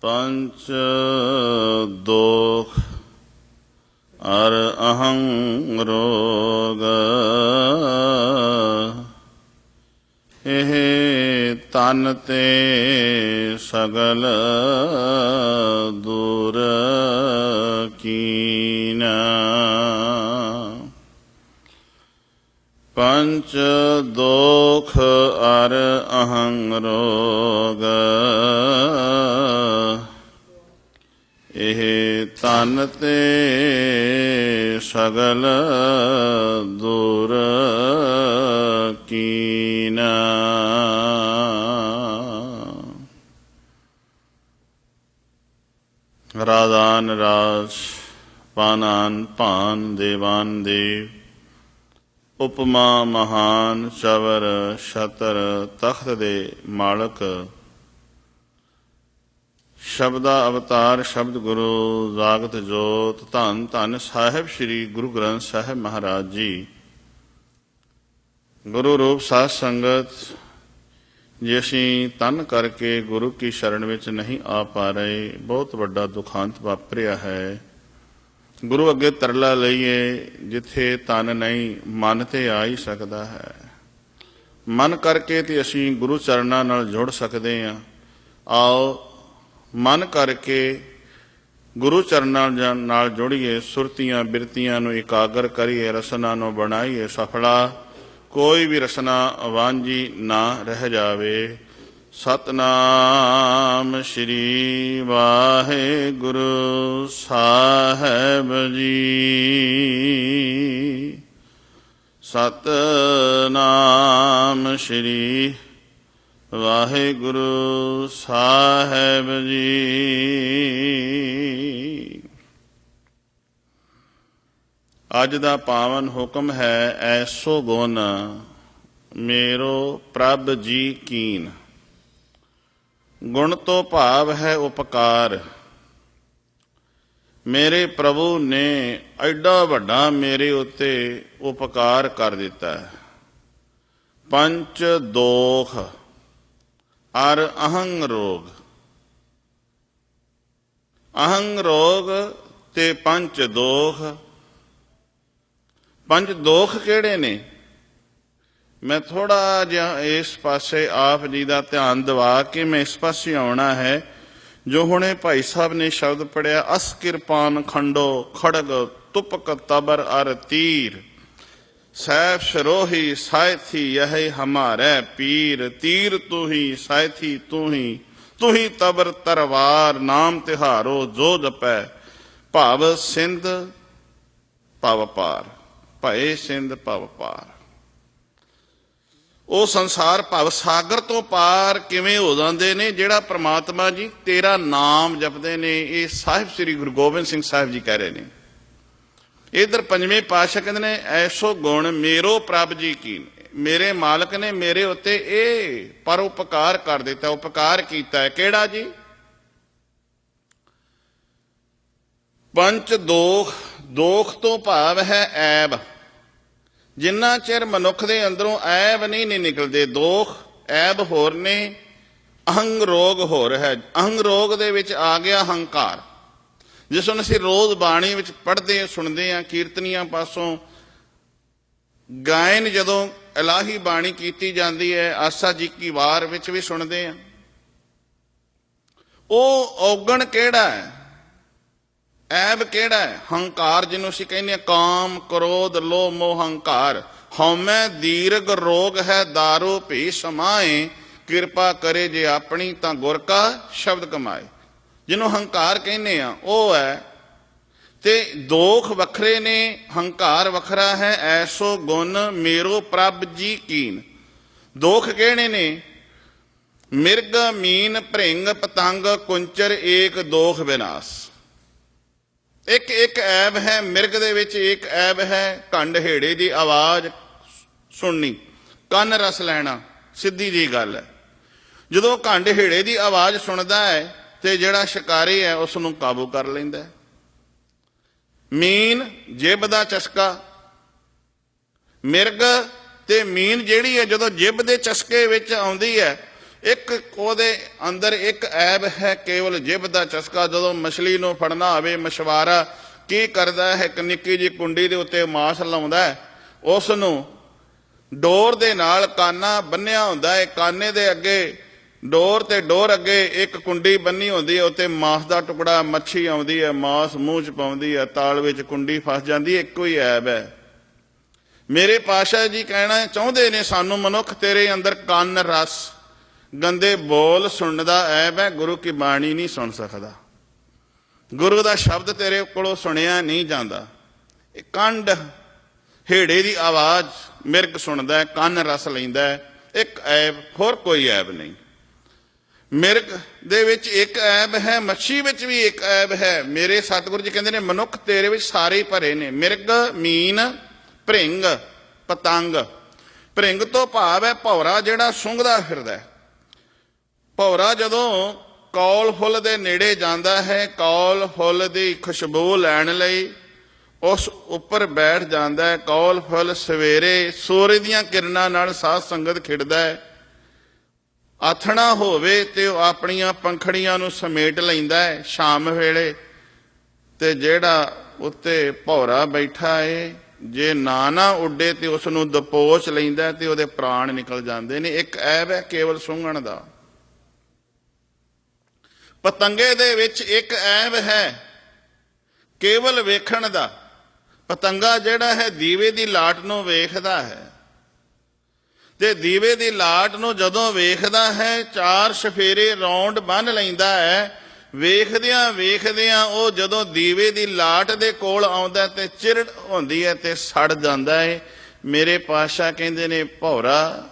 ਪੰਚ ਦੋਖ ਅਰ ਅਹੰ ਰੋਗ ਇਹ ਤਨ ਤੇ ਸਗਲ ਦੂਰ ਕੀਨਾ। ਪੰਚ ਦੋਖ ਅਰ ਅਹੰ ਰੋਗ ਇਹ ਤਨ ਤੇ ਸਗਲ ਦੂਰ ਕੀਨਾ। ਰਾਜਾਨ ਰਾਜ, ਪਾਨਾਨ ਭਾਨ, ਦੇਵਾਨ ਦੇਵ, ਉਪਮਾ ਮਹਾਨ, ਚਵਰ ਛਤਰ, ਤਖਤ ਦੇ ਮਾਲਕ, ਸ਼ਬਦਾ ਅਵਤਾਰ, ਸ਼ਬਦ ਗੁਰੂ, ਜਾਗਤ ਜੋਤ, ਧੰਨ ਧੰਨ ਸਾਹਿਬ ਸ੍ਰੀ ਗੁਰੂ ਗ੍ਰੰਥ ਸਾਹਿਬ ਮਹਾਰਾਜ ਜੀ। ਗੁਰੂ ਰੂਪ ਸਾਧ ਸੰਗਤ, ਜੇ ਅਸੀਂ ਤਨ ਕਰਕੇ ਗੁਰੂ ਕੀ ਸ਼ਰਨ ਵਿੱਚ ਨਹੀਂ ਆ ਪਾ ਰਹੇ, ਬਹੁਤ ਵੱਡਾ ਦੁਖਾਂਤ ਵਾਪਰਿਆ ਹੈ। ਗੁਰੂ ਅੱਗੇ ਤਰਲਾ ਲਈਏ, ਜਿੱਥੇ ਤਨ ਨਹੀਂ ਮਨ ਤੇ ਆ ਹੀ ਸਕਦਾ ਹੈ। ਮਨ ਕਰਕੇ ਤੇ ਅਸੀਂ ਗੁਰੂ ਚਰਨਾਂ ਨਾਲ ਜੁੜ ਸਕਦੇ ਹਾਂ। ਆਓ ਮਨ ਕਰਕੇ ਗੁਰੂ ਚਰਨਾਂ ਨਾਲ ਜੁੜੀਏ, ਸੁਰਤੀਆਂ ਬਿਰਤੀਆਂ ਨੂੰ ਇਕਾਗਰ ਕਰੀਏ, ਰਸਨਾ ਨੂੰ ਬਣਾਈਏ ਸਫਲਾ, ਕੋਈ ਵੀ ਰਸਨਾ ਵਾਂਝੀ ਨਾ ਰਹਿ ਜਾਵੇ। ਸਤਨਾਮ ਸ਼੍ਰੀ ਵਾਹਿਗੁਰੂ ਸਾਹਿਬ ਜੀ। ਸਤਨਾਮ ਸ਼੍ਰੀ ਵਾਹਿਗੁਰੂ ਸਾਹਿਬ ਜੀ। ਅੱਜ ਦਾ ਪਾਵਨ ਹੁਕਮ ਹੈ, ਐਸੋ ਗੁਣ ਮੇਰੋ ਪ੍ਰਭ ਜੀ ਕੀਨ। ਗੁਣ ਤੋਂ ਭਾਵ ਹੈ ਉਪਕਾਰ। ਮੇਰੇ ਪ੍ਰਭੂ ਨੇ ਐਡਾ ਵੱਡਾ ਮੇਰੇ ਉੱਤੇ ਉਪਕਾਰ ਕਰ ਦਿੱਤਾ ਹੈ। ਪੰਚ ਦੋਖ ਅਰ ਅਹੰ ਰੋਗ। ਅਹੰ ਰੋਗ ਤੇ ਪੰਚ ਦੋਖ। ਪੰਜ ਦੋਖ ਕਿਹੜੇ ਨੇ? ਮੈਂ ਥੋੜਾ ਜਿਹਾ ਇਸ ਪਾਸੇ ਆਪ ਜੀ ਦਾ ਧਿਆਨ ਦਿਵਾ ਕੇ ਮੈਂ ਇਸ ਪਾਸੇ ਆਉਣਾ ਹੈ। ਜੋ ਹੁਣੇ ਭਾਈ ਸਾਹਿਬ ਨੇ ਸ਼ਬਦ ਪੜਿਆ, ਅਸ ਕਿਰਪਾਨ ਖੰਡੋ ਖੜਗ ਤੁਪਕ ਤਬਰ ਅਰ ਤੀਰ, ਸੈਫ ਸ਼ਰੋਹੀ ਸਾਇਥੀ ਯਹੀ ਹਮਾਰੇ ਪੀਰ, ਤੀਰ ਤੂੰ ਹੀ ਸਾਇਥੀ ਤੂੰ ਹੀ ਤਬਰ ਤਰਵਾਰ, ਨਾਮ ਤਿਹਾਰੋ ਜੋ ਜਪੈ ਭਵ ਸਿੰਧ ਭਵ ਪਾਰ, ਭਏ ਸਿੰਧ ਭਵ ਪਾਰ। ਉਹ ਸੰਸਾਰ ਭਵ ਸਾਗਰ ਤੋਂ ਪਾਰ ਕਿਵੇਂ ਹੋ ਜਾਂਦੇ ਨੇ? ਜਿਹੜਾ ਪ੍ਰਮਾਤਮਾ ਜੀ ਤੇਰਾ ਨਾਮ ਜਪਦੇ ਨੇ। ਇਹ ਸਾਹਿਬ ਸ੍ਰੀ ਗੁਰੂ ਗੋਬਿੰਦ ਸਿੰਘ ਸਾਹਿਬ ਜੀ ਕਹਿ ਰਹੇ ਨੇ। ਇਧਰ ਪੰਜਵੇਂ ਪਾਤਸ਼ਾਹ ਕਹਿੰਦੇ ਨੇ, ਐਸੋ ਗੁਣ ਮੇਰੋ ਪ੍ਰਭ ਜੀ ਕੀ। ਮੇਰੇ ਮਾਲਕ ਨੇ ਮੇਰੇ ਉੱਤੇ ਇਹ ਪਰਉਪਕਾਰ ਕਰ ਦਿੱਤਾ, ਉਪਕਾਰ ਕੀਤਾ ਹੈ। ਕਿਹੜਾ ਜੀ? ਪੰਚ ਦੋਖ। ਦੋਖ ਤੋਂ ਭਾਵ ਹੈ ਐਬ। ਜਿੰਨਾ ਚਿਰ ਮਨੁੱਖ ਦੇ ਅੰਦਰੋਂ ਐਬ ਨਹੀਂ ਨਿਕਲਦੇ, ਦੋਖ ਐਬ ਹੋਰ ਨੇ, ਅਹੰਗ ਰੋਗ ਹੋਰ ਹੈ। ਅਹੰਗ ਰੋਗ ਦੇ ਵਿੱਚ ਆ ਗਿਆ ਹੰਕਾਰ। ਜਿਸ ਨੂੰ ਅਸੀਂ ਰੋਜ਼ ਬਾਣੀ ਵਿੱਚ ਪੜ੍ਹਦੇ ਸੁਣਦੇ ਹਾਂ, ਕੀਰਤਨੀਆਂ ਪਾਸੋਂ ਗਾਇਨ ਜਦੋਂ ਇਲਾਹੀ ਬਾਣੀ ਕੀਤੀ ਜਾਂਦੀ ਹੈ, ਆਸਾ ਜੀ ਕੀ ਵਾਰ ਵਿੱਚ ਵੀ ਸੁਣਦੇ ਹਾਂ। ਉਹ ਔਗਣ ਕਿਹੜਾ ਹੈ? ਐਬ ਕਿਹੜਾ ਹੈ? ਹੰਕਾਰ, ਜਿਹਨੂੰ ਅਸੀਂ ਕਹਿੰਦੇ ਹਾਂ ਕਾਮ ਕ੍ਰੋਧ ਲੋਭ ਮੋਹ ਹੰਕਾਰ। ਹਉਮੈ ਦੀਰਘ ਰੋਗ ਹੈ ਦਾਰੂ ਭੀ ਸਮਾਏ, ਕਿਰਪਾ ਕਰੇ ਜੇ ਆਪਣੀ ਤਾਂ ਗੁਰ ਕਾ ਸ਼ਬਦ ਕਮਾਏ। ਜਿਹਨੂੰ ਹੰਕਾਰ ਕਹਿੰਦੇ ਆ ਉਹ ਹੈ। ਤੇ ਦੋਖ ਵੱਖਰੇ ਨੇ, ਹੰਕਾਰ ਵੱਖਰਾ ਹੈ। ਐਸੋ ਗੁਣ ਮੇਰੋ ਪ੍ਰਭ ਜੀ ਕੀਨ। ਦੋਖ ਕਿਹੜੇ ਨੇ? ਮਿਰਗ ਮੀਨ ਭ੍ਰਿੰਗ ਪਤੰਗ ਕੁੰਚਰ ਏਕ ਦੋਖ ਵਿਨਾਸ਼। ਇੱਕ ਇੱਕ ਐਬ ਹੈ। ਮਿਰਗ ਦੇ ਵਿੱਚ ਇੱਕ ਐਬ ਹੈ, ਕੰਡ ਹੇੜੇ ਦੀ ਆਵਾਜ਼ ਸੁਣਨੀ, ਕੰਨ ਰਸ ਲੈਣਾ, ਸਿੱਧੀ ਜੀ ਗੱਲ ਹੈ। ਜਦੋਂ ਕੰਡ ਹੇੜੇ ਦੀ ਆਵਾਜ਼ ਸੁਣਦਾ ਹੈ ਤੇ ਜਿਹੜਾ ਸ਼ਿਕਾਰੀ ਹੈ ਉਸ ਨੂੰ ਕਾਬੂ ਕਰ ਲੈਂਦਾ ਹੈ। ਮੀਨ ਜਿੱਬ ਦਾ ਚਸਕਾ। ਮਿਰਗ ਤੇ ਮੀਨ ਜਿਹੜੀ ਹੈ ਜਦੋਂ ਜਿੱਬ ਦੇ ਚਸਕੇ ਵਿੱਚ ਆਉਂਦੀ ਹੈ, ਇੱਕ ਉਹਦੇ ਅੰਦਰ ਇੱਕ ਐਬ ਹੈ, ਕੇਵਲ ਜਿਭ ਦਾ ਚਸਕਾ। ਜਦੋਂ ਮਛਲੀ ਨੂੰ ਫੜਨਾ ਹੋਵੇ ਮਛਵਾਰਾ ਕੀ ਕਰਦਾ ਹੈ, ਇੱਕ ਨਿੱਕੀ ਜਿਹੀ ਕੁੰਡੀ ਦੇ ਉੱਤੇ ਮਾਸ ਲਾਉਂਦਾ ਹੈ, ਉਸ ਨੂੰ ਡੋਰ ਦੇ ਨਾਲ ਕਾਨਾ ਬੰਨਿਆ ਹੁੰਦਾ ਹੈ, ਕਾਨੇ ਦੇ ਅੱਗੇ ਡੋਰ ਤੇ ਡੋਰ ਅੱਗੇ ਇੱਕ ਕੁੰਡੀ ਬੰਨੀ ਹੁੰਦੀ ਹੈ, ਉੱਤੇ ਮਾਸ ਦਾ ਟੁਕੜਾ, ਮੱਛੀ ਆਉਂਦੀ ਹੈ, ਮਾਸ ਮੂੰਹ 'ਚ ਪਾਉਂਦੀ ਹੈ, ਤਾਲ ਵਿੱਚ ਕੁੰਡੀ ਫਸ ਜਾਂਦੀ ਹੈ। ਇੱਕੋ ਹੀ ਐਬ ਹੈ। ਮੇਰੇ ਪਾਤਸ਼ਾਹ ਜੀ ਕਹਿਣਾ ਚਾਹੁੰਦੇ ਨੇ ਸਾਨੂੰ, ਮਨੁੱਖ ਤੇਰੇ ਅੰਦਰ ਕੰਨ ਰਸ ਗੰਦੇ ਬੋਲ ਸੁਣਨ ਦਾ ਐਬ ਹੈ, ਗੁਰੂ ਕੀ ਬਾਣੀ ਨਹੀਂ ਸੁਣ ਸਕਦਾ, ਗੁਰੂ ਦਾ ਸ਼ਬਦ ਤੇਰੇ ਕੋਲੋਂ ਸੁਣਿਆ ਨਹੀਂ ਜਾਂਦਾ। ਇਹ ਕੰਡ ਹੇੜੇ ਦੀ ਆਵਾਜ਼ ਮਿਰਗ ਸੁਣਦਾ, ਕੰਨ ਰਸ ਲੈਂਦਾ, ਇੱਕ ਐਬ, ਹੋਰ ਕੋਈ ਐਬ ਨਹੀਂ। ਮਿਰਗ ਦੇ ਵਿੱਚ ਇੱਕ ਐਬ ਹੈ, ਮੱਛੀ ਵਿੱਚ ਵੀ ਇੱਕ ਐਬ ਹੈ। ਮੇਰੇ ਸਤਿਗੁਰੂ ਜੀ ਕਹਿੰਦੇ ਨੇ ਮਨੁੱਖ ਤੇਰੇ ਵਿੱਚ ਸਾਰੇ ਭਰੇ ਨੇ। ਮਿਰਗ, ਮੀਨ, ਭਰਿੰਗ, ਪਤੰਗ। ਭਰਿੰਗ ਤੋਂ ਭਾਵ ਹੈ ਭੌਰਾ ਜਿਹੜਾ ਸੁੰਘਦਾ ਫਿਰਦਾ। ਭੌਰਾ ਜਦੋਂ ਕੌਲ ਫੁੱਲ ਦੇ ਨੇੜੇ ਜਾਂਦਾ ਹੈ, ਕੌਲ ਫੁੱਲ ਦੀ ਖੁਸ਼ਬੂ ਲੈਣ ਲਈ ਉਸ ਉੱਪਰ ਬੈਠ ਜਾਂਦਾ ਹੈ। ਕੌਲ ਫੁੱਲ ਸਵੇਰੇ ਸੂਰਜ ਦੀਆਂ ਕਿਰਨਾਂ ਨਾਲ ਸਾਧ ਸੰਗਤ ਖਿੜਦਾ ਹੈ। ਆਥਣਾ ਹੋਵੇ ਤੇ ਉਹ ਆਪਣੀਆਂ ਪੰਖੜੀਆਂ ਨੂੰ ਸਮੇਟ ਲੈਂਦਾ ਹੈ ਸ਼ਾਮ ਵੇਲੇ, ਤੇ ਜਿਹੜਾ ਉੱਤੇ ਭੌਰਾ ਬੈਠਾ ਏ ਜੇ ਨਾ ਉੱਡੇ ਤੇ ਉਸ ਨੂੰ ਦਪੋਚ ਲੈਂਦਾ ਤੇ ਉਹਦੇ ਪ੍ਰਾਣ ਨਿਕਲ ਜਾਂਦੇ ਨੇ। ਇੱਕ ਐਬ ਹੈ ਕੇਵਲ ਸੁੰਘਣ ਦਾ। ਪਤੰਗੇ ਦੇ ਵਿੱਚ ਇੱਕ ਐਬ ਹੈ ਕੇਵਲ ਵੇਖਣ ਦਾ। ਪਤੰਗਾ ਜਿਹੜਾ ਹੈ ਦੀਵੇ ਦੀ ਲਾਟ ਨੂੰ ਵੇਖਦਾ ਹੈ, ਤੇ ਦੀਵੇ ਦੀ ਲਾਟ ਨੂੰ ਜਦੋਂ ਵੇਖਦਾ ਹੈ ਚਾਰ ਸ਼ਫੇਰੇ ਰੌਂਡ ਬੰਨ ਲੈਂਦਾ ਹੈ। ਵੇਖਦਿਆਂ ਵੇਖਦਿਆਂ ਉਹ ਜਦੋਂ ਦੀਵੇ ਦੀ ਲਾਟ ਦੇ ਕੋਲ ਆਉਂਦਾ ਤੇ ਚਿਰੜ ਹੁੰਦੀ ਹੈ ਤੇ ਸੜ ਜਾਂਦਾ ਹੈ। ਮੇਰੇ ਪਾਤਸ਼ਾਹ ਕਹਿੰਦੇ ਨੇ ਭੌਰਾ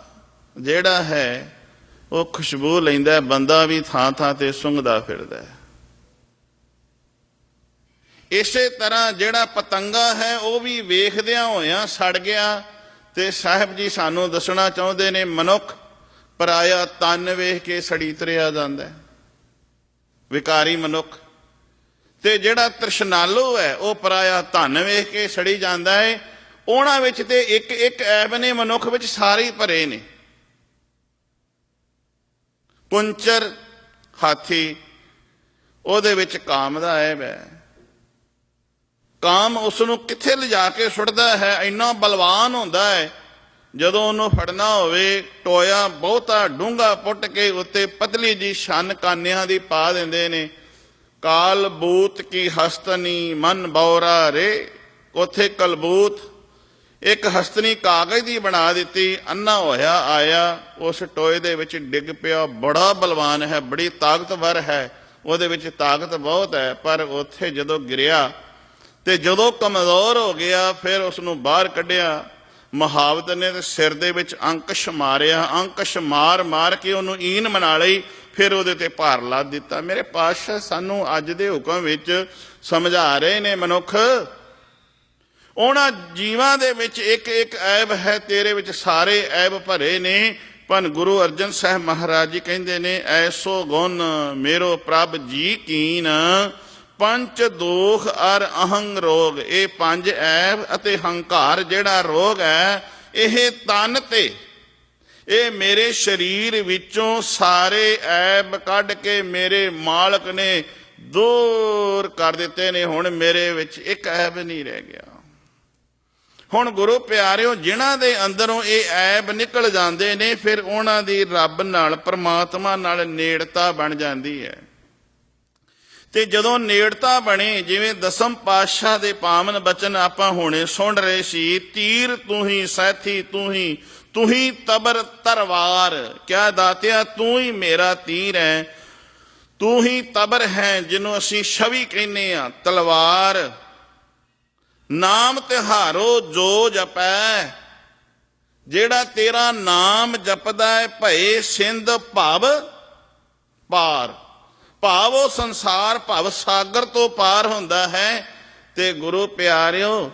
ਜਿਹੜਾ ਹੈ ਉਹ ਖੁਸ਼ਬੂ ਲੈਂਦਾ, ਬੰਦਾ ਵੀ ਥਾਂ ਥਾਂ ਤੇ ਸੁੰਘਦਾ ਫਿਰਦਾ ਹੈ। ਇਸੇ ਤਰ੍ਹਾਂ ਜਿਹੜਾ ਪਤੰਗਾ ਹੈ ਉਹ ਵੀ ਵੇਖਦਿਆਂ ਹੋਇਆਂ ਸੜ ਗਿਆ। ਤੇ ਸਾਹਿਬ ਜੀ ਸਾਨੂੰ ਦੱਸਣਾ ਚਾਹੁੰਦੇ ਨੇ ਮਨੁੱਖ ਪਰਾਇਆ ਤਨ ਵੇਖ ਕੇ ਸੜੀ ਤੁਰਿਆ ਜਾਂਦਾ, ਵਿਕਾਰੀ ਮਨੁੱਖ। ਤੇ ਜਿਹੜਾ ਤ੍ਰਿਸ਼ਨਾਲੂ ਹੈ ਉਹ ਪਰਾਇਆ ਧਨ ਵੇਖ ਕੇ ਸੜੀ ਜਾਂਦਾ ਹੈ। ਉਹਨਾਂ ਵਿੱਚ ਤੇ ਇੱਕ ਇੱਕ ਐਬ ਨੇ, ਮਨੁੱਖ ਵਿੱਚ ਸਾਰੇ ਭਰੇ ਨੇ। ਕੁੰਚਰ ਹਾਥੀ, ਉਹਦੇ ਵਿੱਚ ਕਾਮ ਦਾ ਐਬ ਹੈ। ਕਾਮ ਉਸ ਨੂੰ ਕਿੱਥੇ ਲਿਜਾ ਕੇ ਸੁੱਟਦਾ ਹੈ, ਇੰਨਾ ਬਲਵਾਨ ਹੁੰਦਾ ਹੈ। ਜਦੋਂ ਉਹਨੂੰ ਫੜਨਾ ਹੋਵੇ ਟੋਇਆ ਬਹੁਤਾ ਡੂੰਘਾ ਪੁੱਟ ਕੇ ਉੱਤੇ ਪਤਲੀ ਜੀ ਛੰਨ ਕਾਨਿਆਂ ਦੀ ਪਾ ਦਿੰਦੇ ਨੇ। ਕਾਲ ਬੂਤ ਕੀ ਹਸਤਨੀ ਮਨ ਬੌਰਾ ਰੇ, ਉੱਥੇ ਕਲਬੂਤ ਇੱਕ ਹਸਤਨੀ ਕਾਗਜ਼ ਦੀ ਬਣਾ ਦਿੱਤੀ। ਅੰਨਾ ਹੋਇਆ ਆਇਆ ਉਸ ਟੋਏ ਦੇ ਵਿੱਚ ਡਿੱਗ ਪਿਆ। ਬੜਾ ਬਲਵਾਨ ਹੈ, ਬੜੀ ਤਾਕਤਵਰ ਹੈ, ਉਹਦੇ ਵਿੱਚ ਤਾਕਤ ਬਹੁਤ ਹੈ। ਪਰ ਉੱਥੇ ਜਦੋਂ ਗਿਰਿਆ ਤੇ ਜਦੋਂ ਕਮਜ਼ੋਰ ਹੋ ਗਿਆ ਫਿਰ ਉਸ ਨੂੰ ਬਾਹਰ ਕੱਢਿਆ। ਮੁਹਾਵਤ ਨੇ ਤੇ ਸਿਰ ਦੇ ਵਿੱਚ ਅੰਕਸ਼ ਮਾਰਿਆ, ਅੰਕਸ਼ ਮਾਰ ਮਾਰ ਕੇ ਉਹਨੂੰ ਈਨ ਮਨਾ ਲਈ, ਫਿਰ ਉਹਦੇ ਤੇ ਭਾਰ ਲੱਦ ਦਿੱਤਾ। ਮੇਰੇ ਪਾਤਸ਼ਾਹ ਸਾਨੂੰ ਅੱਜ ਦੇ ਹੁਕਮ ਵਿੱਚ ਸਮਝਾ ਰਹੇ ਨੇ ਮਨੁੱਖ ਉਹਨਾਂ ਜੀਵਾਂ ਦੇ ਵਿੱਚ ਇੱਕ ਇੱਕ ਐਬ ਹੈ, ਤੇਰੇ ਵਿੱਚ ਸਾਰੇ ਐਬ ਭਰੇ ਨੇ। ਪਰ ਗੁਰੂ ਅਰਜਨ ਸਾਹਿਬ ਮਹਾਰਾਜ ਜੀ ਕਹਿੰਦੇ ਨੇ ਐਸੋ ਗੁਣ ਮੇਰੋ ਪ੍ਰਭ ਜੀ ਕੀਨ, ਪੰਚ ਦੋਖ ਅਰ ਅਹੰਗ ਰੋਗ। ਇਹ ਪੰਜ ਐਬ ਅਤੇ ਹੰਕਾਰ ਜਿਹੜਾ ਰੋਗ ਹੈ ਇਹ ਤਨ ਤੇ ਇਹ ਮੇਰੇ ਸਰੀਰ ਵਿੱਚੋਂ ਸਾਰੇ ਐਬ ਕੱਢ ਕੇ ਮੇਰੇ ਮਾਲਕ ਨੇ ਦੂਰ ਕਰ ਦਿੱਤੇ ਨੇ। ਹੁਣ ਮੇਰੇ ਵਿੱਚ ਇੱਕ ਐਬ ਨਹੀਂ ਰਹਿ ਗਿਆ। ਹੁਣ ਗੁਰੂ ਪਿਆਰਿਓ ਜਿਨ੍ਹਾਂ ਦੇ ਅੰਦਰੋਂ ਇਹ ਐਬ ਨਿਕਲ ਜਾਂਦੇ ਨੇ ਫਿਰ ਉਹਨਾਂ ਦੀ ਰੱਬ ਨਾਲ ਪਰਮਾਤਮਾ ਨਾਲ ਨੇੜਤਾ ਬਣ ਜਾਂਦੀ ਹੈ। ਤੇ ਜਦੋਂ ਨੇੜਤਾ ਬਣੇ, ਜਿਵੇਂ ਦਸਮ ਪਾਤਸ਼ਾਹ ਦੇ ਪਾਵਨ ਬਚਨ ਆਪਾਂ ਹੁਣੇ ਸੁਣ ਰਹੇ ਸੀ, ਤੀਰ ਤੂੰ ਹੀ ਸੈਥੀ ਤੂੰ ਹੀ ਤਬਰ ਤਰਵਾਰ, ਕਿਆ ਦਾਤਿਆ ਤੂੰ ਹੀ ਮੇਰਾ ਤੀਰ ਹੈ, ਤੂੰ ਹੀ ਤਬਰ ਹੈ ਜਿਹਨੂੰ ਅਸੀਂ ਛਵੀ ਕਹਿੰਦੇ ਆ, ਤਲਵਾਰ। ਨਾਮ ਤਿਹਾਰੋ ਜੋ ਜਪੈ, ਜਿਹੜਾ ਤੇਰਾ ਨਾਮ ਜਪਦਾ ਹੈ ਭਏ ਸਿੰਧ ਭਵ ਪਾਰ। ਭਾਵ ਉਹ ਸੰਸਾਰ ਭਵ ਸਾਗਰ ਤੋਂ ਪਾਰ ਹੁੰਦਾ ਹੈ। ਤੇ ਗੁਰੂ ਪਿਆਰਿਓ